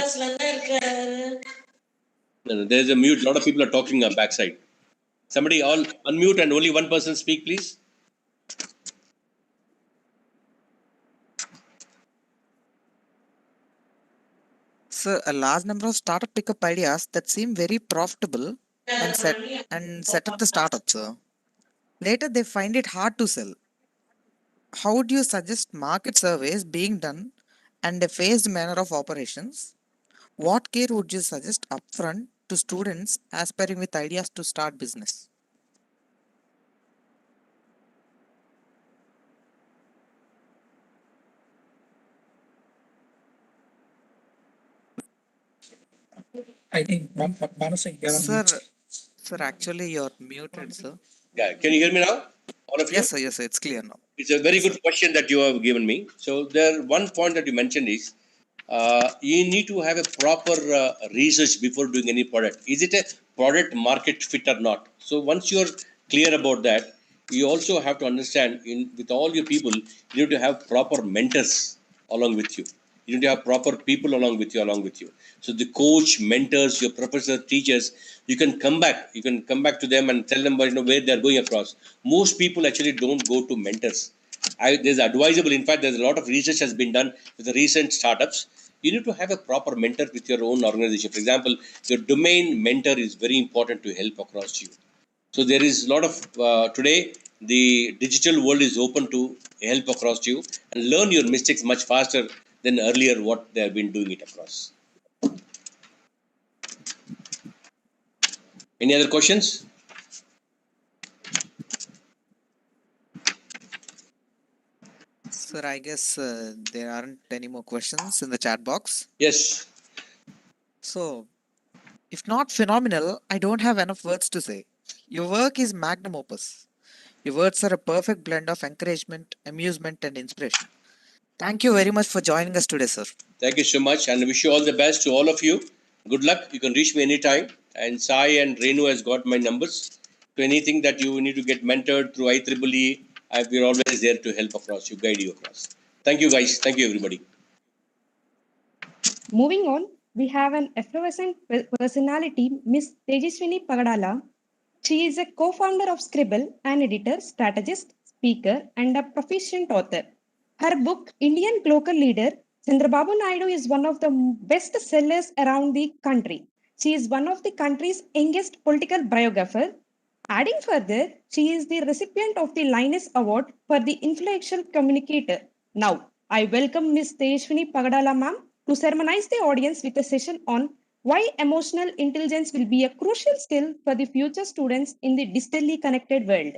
No, there's a mute. A lot of people are talking backside. Somebody all unmute and only one person speak, please. Sir, a large number of startup pickup ideas that seem very profitable and set up the startup, sir. Later, they find it hard to sell. How would you suggest market surveys being done and a phased manner of operations? What care would you suggest upfront to students aspiring with ideas to start business? I think Manasai, you're on mute. Sir, actually you're muted, sir. Yeah, can you hear me now? All of you? Yes, sir, it's clear now. It's a very Yes, sir. good question that you have given me. So there, one point that you mentioned is you need to have a proper research before doing any product. Is it a product market fit or not? So once you're clear about that, you also have to understand with all your people, you need to have proper mentors along with you. You need to have proper people along with you. So the coach, mentors, your professor, teachers, you can come back. You can come back to them and tell them where they're going across. Most people actually don't go to mentors. There's advisable. In fact, there's a lot of research has been done with the recent startups. You need to have a proper mentor with your own organization. For example, your domain mentor is very important to help across you. So there is a lot of today. The digital world is open to help across you and learn your mistakes much faster than earlier what they have been doing it across. Any other questions? Sir, I guess there aren't any more questions in the chat box. Yes. So, if not phenomenal, I don't have enough words to say. Your work is magnum opus. Your words are a perfect blend of encouragement, amusement, and inspiration. Thank you very much for joining us today, sir. Thank you so much, and I wish you all the best to all of you. Good luck. You can reach me anytime. And Sai and Renu has got my numbers. So anything that you need to get mentored through IEEE, we're always there to help across, you guide you across. Thank you, guys. Thank you, everybody. Moving on, we have an effervescent personality, Miss Tejaswini Pagadala. She is a co-founder of Scribble, an editor, strategist, speaker, and a proficient author. Her book, Indian Local Leader, Chandrababu Naidu, is one of the best sellers around the country. She is one of the country's youngest political biographers. Adding further, she is the recipient of the Linus Award for the Influential Communicator. Now, I welcome Ms. Tejaswini Pagadala ma'am to sermonize the audience with a session on why emotional intelligence will be a crucial skill for the future students in the digitally connected world.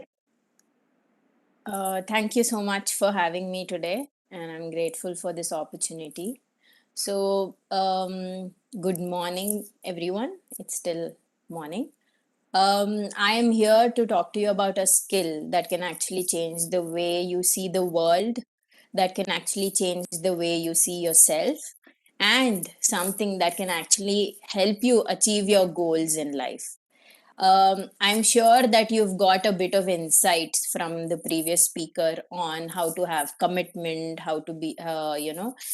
Thank you so much for having me today, and I'm grateful for this opportunity. So, good morning, everyone. It's still morning. I am here to talk to you about a skill that can actually change the way you see the world, that can actually change the way you see yourself, and something that can actually help you achieve your goals in life. I'm sure that you've got a bit of insights from the previous speaker on how to have commitment, how to be,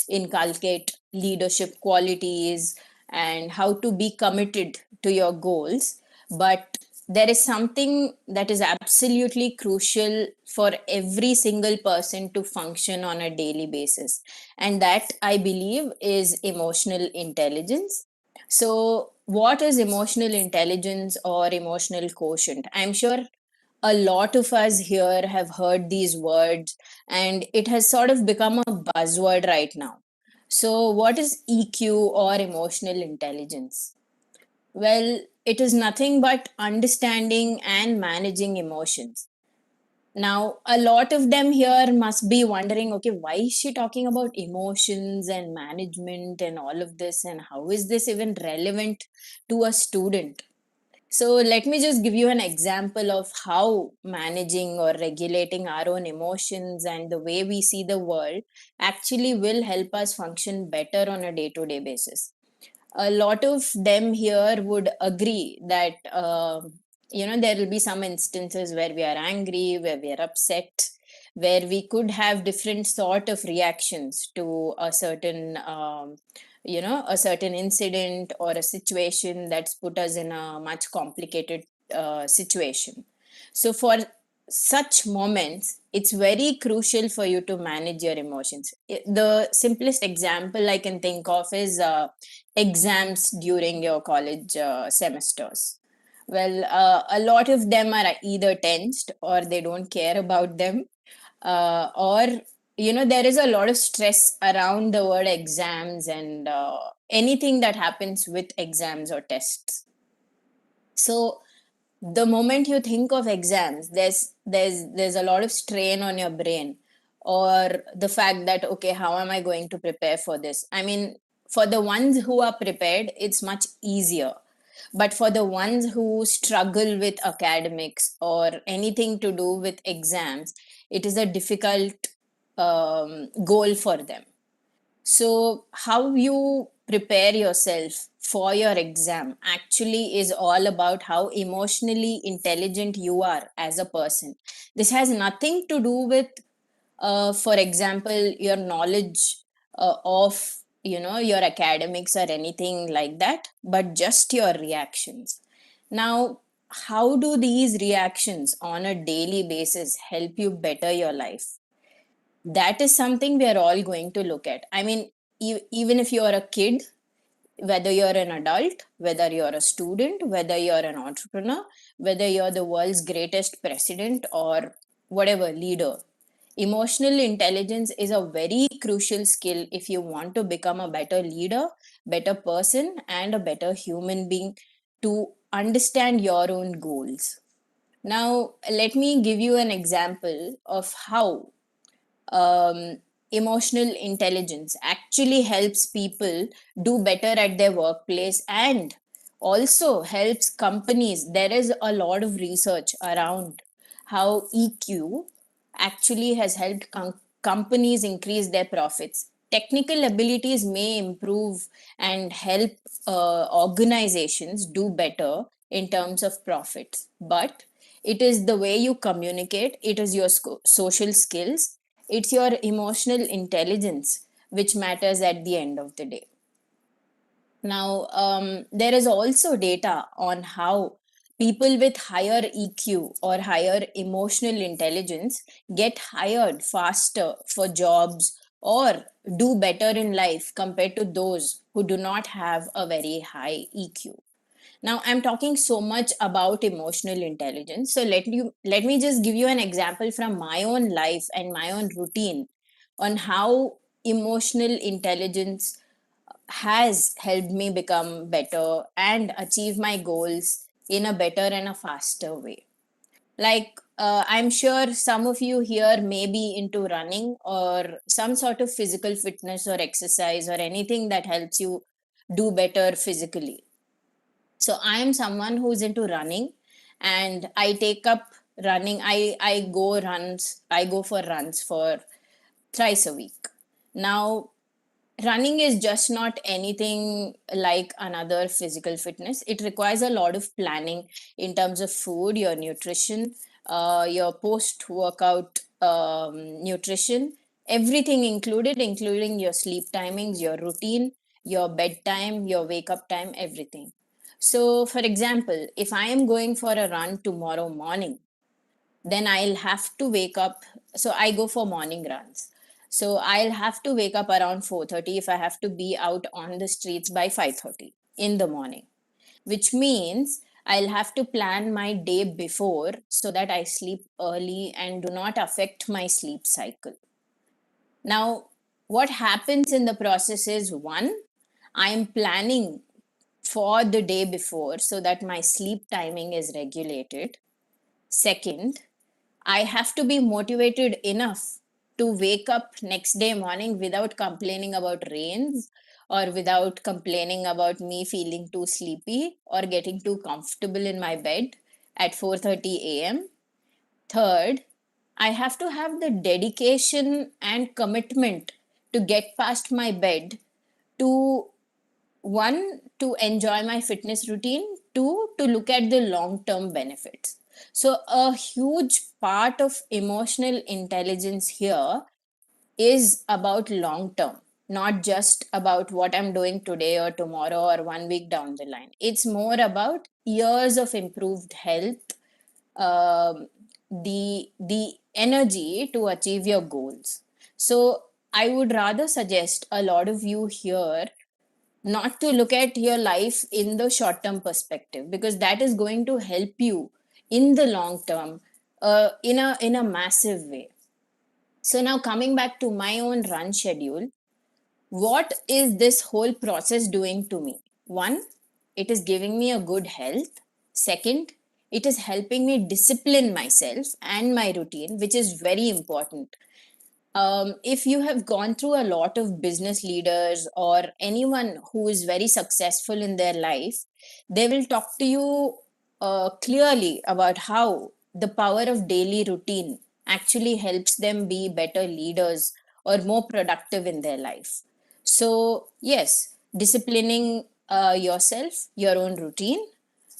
inculcate leadership qualities, and how to be committed to your goals. But there is something that is absolutely crucial for every single person to function on a daily basis. And that, I believe, is emotional intelligence. So, what is emotional intelligence or emotional quotient? I'm sure a lot of us here have heard these words, and it has sort of become a buzzword right now. So, what is EQ or emotional intelligence? Well, it is nothing but understanding and managing emotions. Now, a lot of them here must be wondering, okay, why is she talking about emotions and management and all of this? And how is this even relevant to a student? So, let me just give you an example of how managing or regulating our own emotions and the way we see the world actually will help us function better on a day to day basis. A lot of them here would agree that there will be some instances where we are angry, where we are upset, where we could have different sort of reactions to a certain a certain incident or a situation that's put us in a much complicated situation. So for such moments, it's very crucial for you to manage your emotions. The simplest example I can think of is exams during your college semesters. Well, a lot of them are either tensed or they don't care about them, or there is a lot of stress around the word exams and anything that happens with exams or tests. So the moment you think of exams, there's a lot of strain on your brain, or the fact that, okay, how am I going to prepare for this? I mean, for the ones who are prepared, it's much easier, but for the ones who struggle with academics or anything to do with exams, it is a difficult goal for them. So, how you prepare yourself for your exam actually is all about how emotionally intelligent you are as a person. This has nothing to do with, for example, your knowledge of your academics or anything like that, but just your reactions. Now, how do these reactions on a daily basis help you better your life? That is something we are all going to look at. I mean, even if you're a kid, whether you're an adult, whether you're a student, whether you're an entrepreneur, whether you're the world's greatest president or whatever leader, emotional intelligence is a very crucial skill if you want to become a better leader, better person, and a better human being to understand your own goals. Now, let me give you an example of how emotional intelligence actually helps people do better at their workplace and also helps companies. There is a lot of research around how EQ actually has helped companies increase their profits. Technical abilities may improve and help organizations do better in terms of profits, but it is the way you communicate, it is your social skills, it's your emotional intelligence which matters at the end of the day. Now, there is also data on how people with higher EQ or higher emotional intelligence get hired faster for jobs or do better in life compared to those who do not have a very high EQ. Now I'm talking so much about emotional intelligence, so let me just give you an example from my own life and my own routine on how emotional intelligence has helped me become better and achieve my goals in a better and a faster way. Like, I'm sure some of you here may be into running or some sort of physical fitness or exercise or anything that helps you do better physically. So I am someone who's into running, and I take up running. I go for runs for thrice a week. Now, running is just not anything like another physical fitness. It requires a lot of planning in terms of food, your nutrition, your post workout nutrition, everything included, including your sleep timings, your routine, your bedtime, your wake up time, everything. So, for example, if I am going for a run tomorrow morning, then I'll have to wake up. So I go for morning runs. So I'll have to wake up around 4:30 if I have to be out on the streets by 5:30 in the morning, which means I'll have to plan my day before so that I sleep early and do not affect my sleep cycle. Now, what happens in the process is, one, I'm planning for the day before so that my sleep timing is regulated. Second, I have to be motivated enough to wake up next day morning without complaining about rains or without complaining about me feeling too sleepy or getting too comfortable in my bed at 4:30 a.m. Third, I have to have the dedication and commitment to get past my bed to, one, to enjoy my fitness routine, two, to look at the long term benefits. So a huge part of emotional intelligence here is about long term, not just about what I'm doing today or tomorrow or 1 week down the line. It's more about years of improved health, um, the energy to achieve your goals. So I would rather suggest a lot of you here not to look at your life in the short term perspective, because that is going to help you in the long term, in a massive way. So now, coming back to my own run schedule, what is this whole process doing to me? One, it is giving me a good health. Second, it is helping me discipline myself and my routine, which is very important. If you have gone through a lot of business leaders or anyone who is very successful in their life, they will talk to you clearly about how the power of daily routine actually helps them be better leaders or more productive in their life. So, yes, disciplining yourself, your own routine,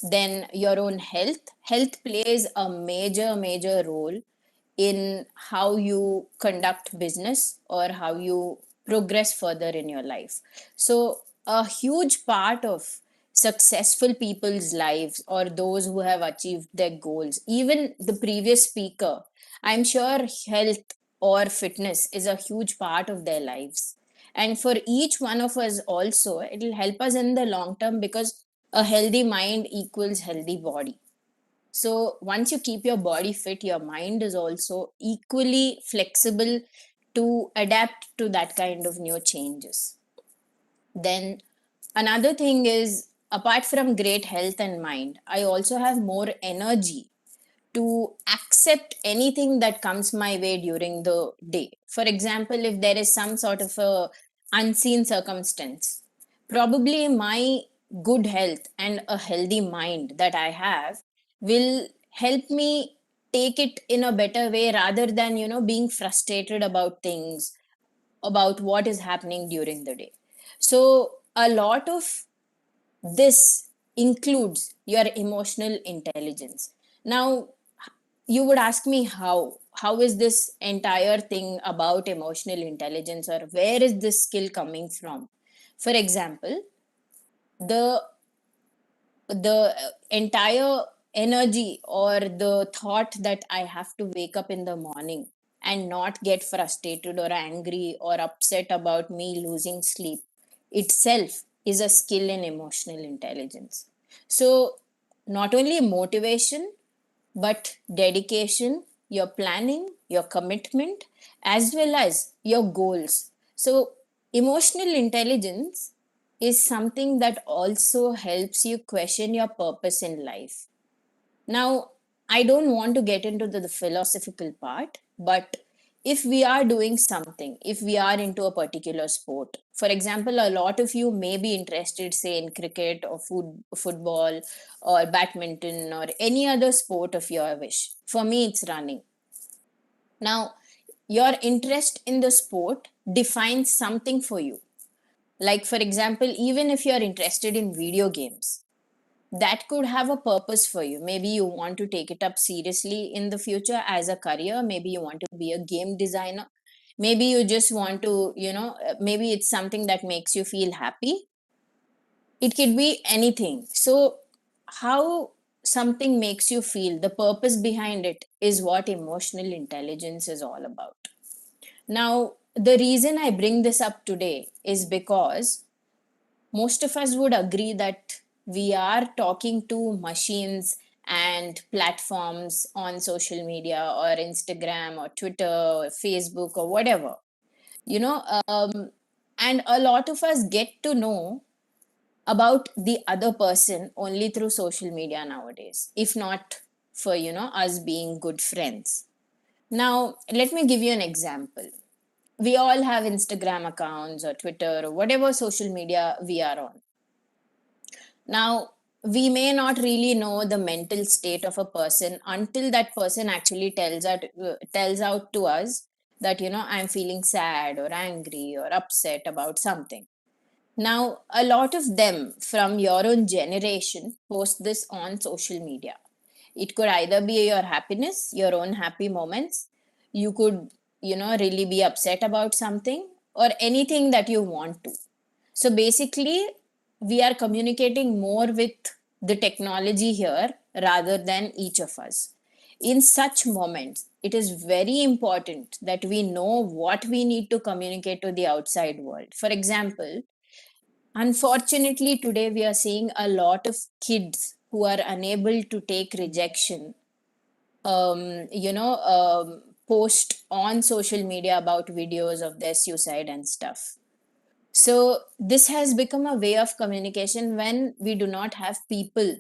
then your own health. Health plays a major role in how you conduct business or how you progress further in your life. So, a huge part of successful people's lives or those who have achieved their goals, even the previous speaker, I'm sure health or fitness is a huge part of their lives. And for each one of us, also, it will help us in the long term, because a healthy mind equals healthy body. So once you keep your body fit, your mind is also equally flexible to adapt to that kind of new changes. Then another thing is, apart from great health and mind, I also have more energy to accept anything that comes my way during the day. For example, if there is some sort of a unseen circumstance, probably my good health and a healthy mind that I have will help me take it in a better way, rather than being frustrated about things, about what is happening during the day. So a lot of this includes your emotional intelligence. Now, you would ask me, how is this entire thing about emotional intelligence, or where is this skill coming from? For example, the entire energy or the thought that I have to wake up in the morning and not get frustrated or angry or upset about me losing sleep itself is a skill in emotional intelligence. So not only motivation, but dedication, your planning, your commitment, as well as your goals. So, emotional intelligence is something that also helps you question your purpose in life. Now, I don't want to get into the philosophical part, but if we are doing something, if we are into a particular sport, for example, a lot of you may be interested, say, in cricket or football or badminton or any other sport of your wish. For me, it's running. Now, your interest in the sport defines something for you. Like, for example, even if you're interested in video games, that could have a purpose for you. Maybe you want to take it up seriously in the future as a career. Maybe you want to be a game designer. Maybe you just want to, maybe it's something that makes you feel happy. It could be anything. So, how something makes you feel, the purpose behind it is what emotional intelligence is all about. Now, the reason I bring this up today is because most of us would agree that we are talking to machines and platforms on social media or Instagram or Twitter or Facebook or whatever, you know, and a lot of us get to know about the other person only through social media nowadays, if not for, us being good friends. Now, let me give you an example. We all have Instagram accounts or Twitter or whatever social media we are on. Now, we may not really know the mental state of a person until that person actually tells out to us that, I'm feeling sad or angry or upset about something. Now, a lot of them from your own generation post this on social media. It could either be your happiness, your own happy moments. You could, really be upset about something, or anything that you want to. So basically, we are communicating more with the technology here rather than each of us. In such moments, it is very important that we know what we need to communicate to the outside world. For example, unfortunately, today we are seeing a lot of kids who are unable to take rejection, post on social media about videos of their suicide and stuff. So, this has become a way of communication when we do not have people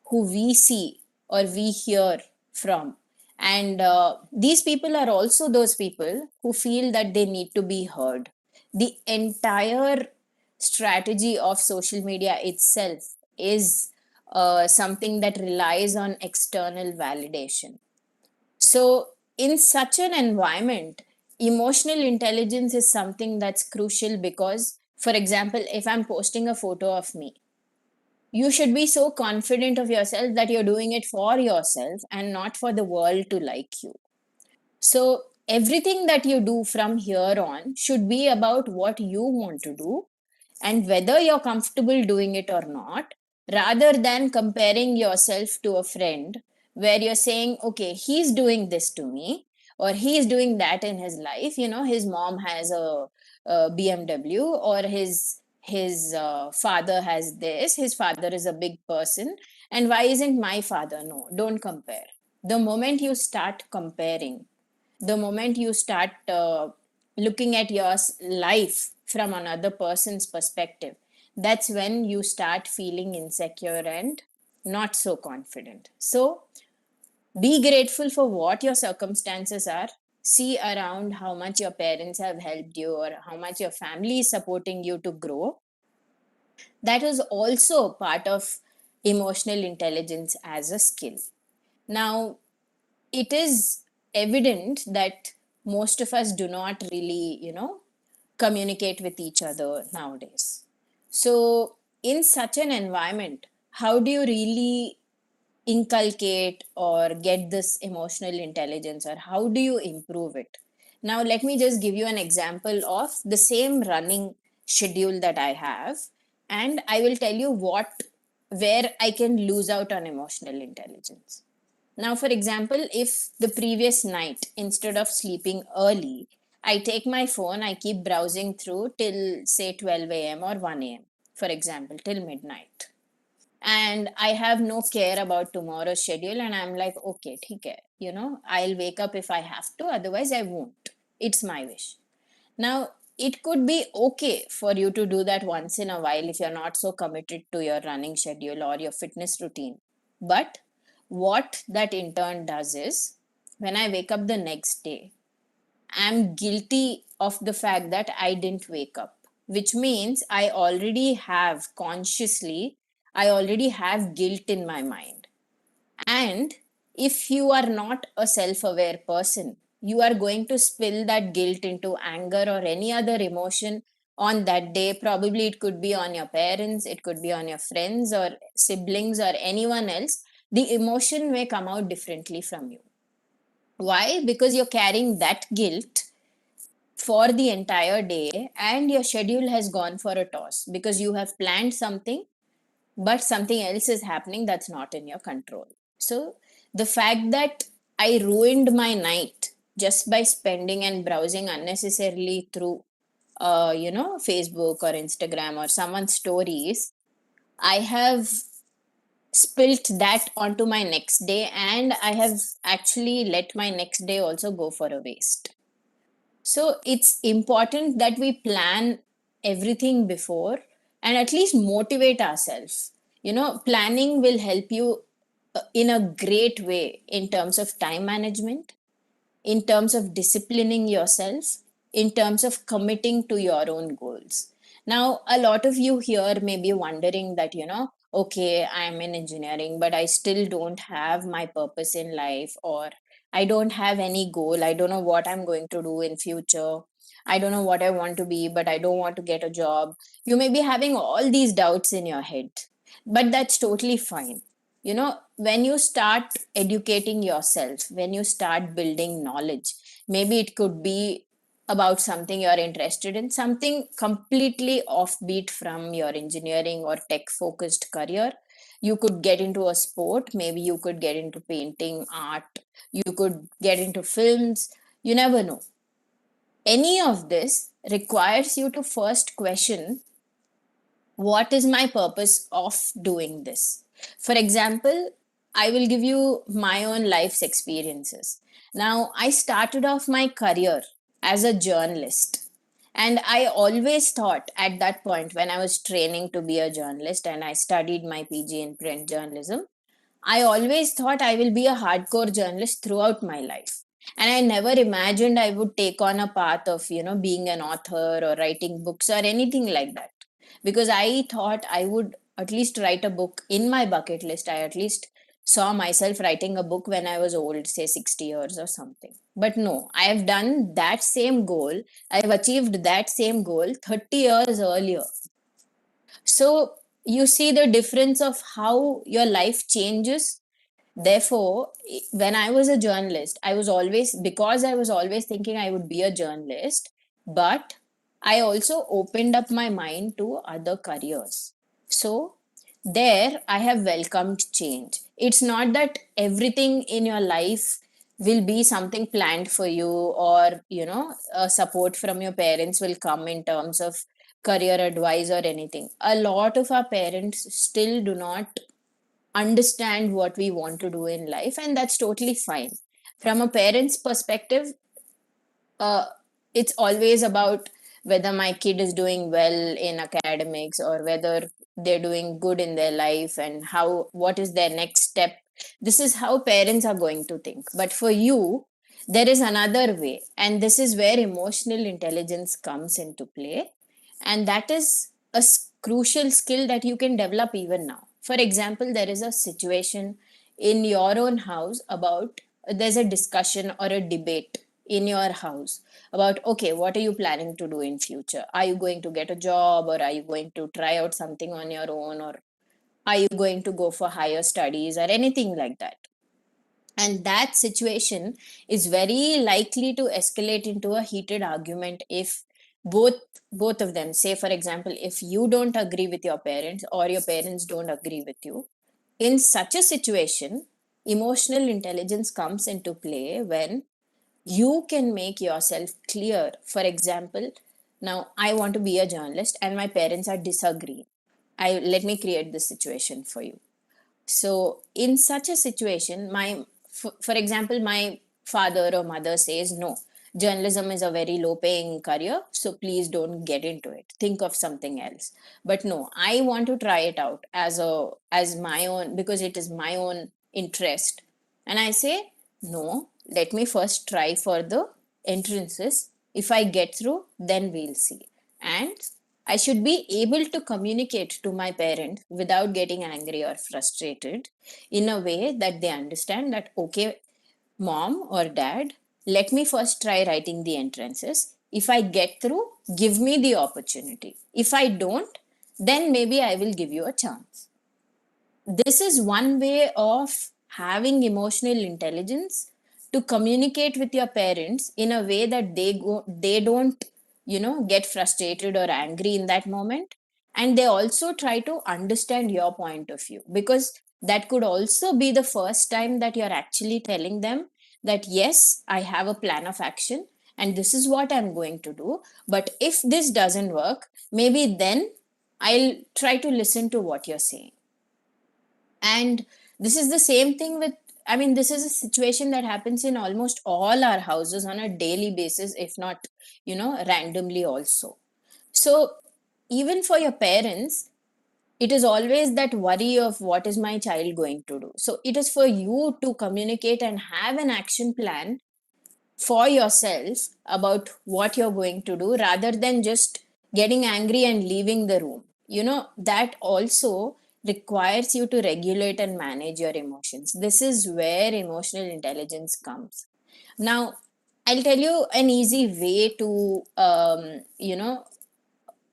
who we see or we hear from. And these people are also those people who feel that they need to be heard. The entire strategy of social media itself is something that relies on external validation. So, in such an environment, emotional intelligence is something that's crucial because, for example, if I'm posting a photo of me, you should be so confident of yourself that you're doing it for yourself and not for the world to like you. So, everything that you do from here on should be about what you want to do and whether you're comfortable doing it or not, rather than comparing yourself to a friend where you're saying, okay, he's doing this to me or he's doing that in his life. His mom has a BMW, or his father has this, his father is a big person, and why isn't my father? No, don't compare. The moment you start comparing, the moment you start looking at your life from another person's perspective, that's when you start feeling insecure and not so confident. So Be grateful for what your circumstances are. See around how much your parents have helped you or how much your family is supporting you to grow. That is also part of emotional intelligence as a skill. Now, it is evident that most of us do not really, communicate with each other nowadays. So, in such an environment, how do you really inculcate or get this emotional intelligence, or how do you improve it? Now, let me just give you an example of the same running schedule that I have, and I will tell you where I can lose out on emotional intelligence. Now, for example, if the previous night, instead of sleeping early, I take my phone, I keep browsing through till say 12 a.m. or 1 a.m., for example, till midnight. And I have no care about tomorrow's schedule. And I'm like, okay, theek hai, I'll wake up if I have to, otherwise, I won't. It's my wish. Now, it could be okay for you to do that once in a while if you're not so committed to your running schedule or your fitness routine. But what that in turn does is, when I wake up the next day, I'm guilty of the fact that I didn't wake up, which means I already have guilt in my mind. And if you are not a self aware person, you are going to spill that guilt into anger or any other emotion on that day. Probably it could be on your parents, it could be on your friends or siblings or anyone else. The emotion may come out differently from you. Why? Because you're carrying that guilt for the entire day and your schedule has gone for a toss because you have planned something, but something else is happening that's not in your control. So the fact that I ruined my night just by spending and browsing unnecessarily through Facebook or Instagram or someone's stories, I have spilt that onto my next day, and I have actually let my next day also go for a waste. So it's important that we plan everything before and at least motivate ourselves. Planning will help you in a great way in terms of time management, in terms of disciplining yourself, in terms of committing to your own goals. Now, a lot of you here may be wondering that, okay, I'm in engineering, but I still don't have my purpose in life, or I don't have any goal. I don't know what I'm going to do in future. I don't know what I want to be, but I don't want to get a job. You may be having all these doubts in your head, but that's totally fine. When you start educating yourself, when you start building knowledge, maybe it could be about something you're interested in, something completely offbeat from your engineering or tech focused career. You could get into a sport, maybe you could get into painting, art, you could get into films. You never know. Any of this requires you to first question, what is my purpose of doing this? For example, I will give you my own life's experiences. Now, I started off my career as a journalist. And I always thought at that point, when I was training to be a journalist and I studied my PG in print journalism, I always thought I will be a hardcore journalist throughout my life. And I never imagined I would take on a path of, being an author or writing books or anything like that. Because I thought I would at least write a book in my bucket list. I at least saw myself writing a book when I was old, say 60 years or something. But no, I have done that same goal. I have achieved that same goal 30 years earlier. So you see the difference of how your life changes. Therefore, when I was a journalist, because I was always thinking I would be a journalist, but I also opened up my mind to other careers. So there I have welcomed change. It's not that everything in your life will be something planned for you, or support from your parents will come in terms of career advice or anything. A lot of our parents still do not understand what we want to do in life, and that's totally fine. From a parent's perspective, uh, it's always about whether my kid is doing well in academics or whether they're doing good in their life and what is their next step This is how parents are going to think. But for you, there is another way. And this is where emotional intelligence comes into play. And that is a crucial skill that you can develop even now. For example, there is a situation in your own house about there's a discussion or a debate in your house about, okay, what are you planning to do in future? Are you going to get a job, or are you going to try out something on your own, or are you going to go for higher studies or anything like that? And that situation is very likely to escalate into a heated argument if both both of them, say for example, if you don't agree with your parents or your parents don't agree with you. In such a situation, emotional intelligence comes into play when you can make yourself clear. For example, now I want to be a journalist and my parents are disagreeing. I Let me create this situation for you. So in such a situation, for example, my father or mother says, no, journalism is a very low paying career, so please don't get into it, think of something else. But no, I want to try it out as my own, because it is my own interest. And I say, no, let me first try for the entrances. If I get through, then we'll see. And I should be able to communicate to my parent without getting angry or frustrated, in a way that they understand that, okay, mom or dad, let me first try writing the entrances. If I get through, give me the opportunity. If I don't, then maybe I will give you a chance. This is one way of having emotional intelligence, to communicate with your parents in a way that they don't get frustrated or angry in that moment, and they also try to understand your point of view, because that could also be the first time that you're actually telling them that, yes, I have a plan of action and this is what I'm going to do, but if this doesn't work, maybe then I'll try to listen to what you're saying. And this is the same thing with, I mean, this is a situation that happens in almost all our houses on a daily basis, if not, randomly also. So even for your parents, it is always that worry of what is my child going to do. So it is for you to communicate and have an action plan for yourself about what you're going to do, rather than just getting angry and leaving the room. That also requires you to regulate and manage your emotions. This is where emotional intelligence comes. Now, I'll tell you an easy way to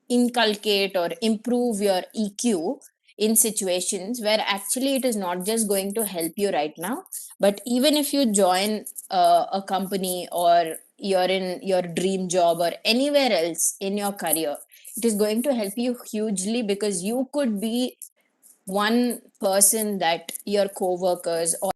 inculcate or improve your EQ in situations where actually it is not just going to help you right now, but even if you join a company, or you're in your dream job, or anywhere else in your career, it is going to help you hugely, because you could be one person that your co-workers or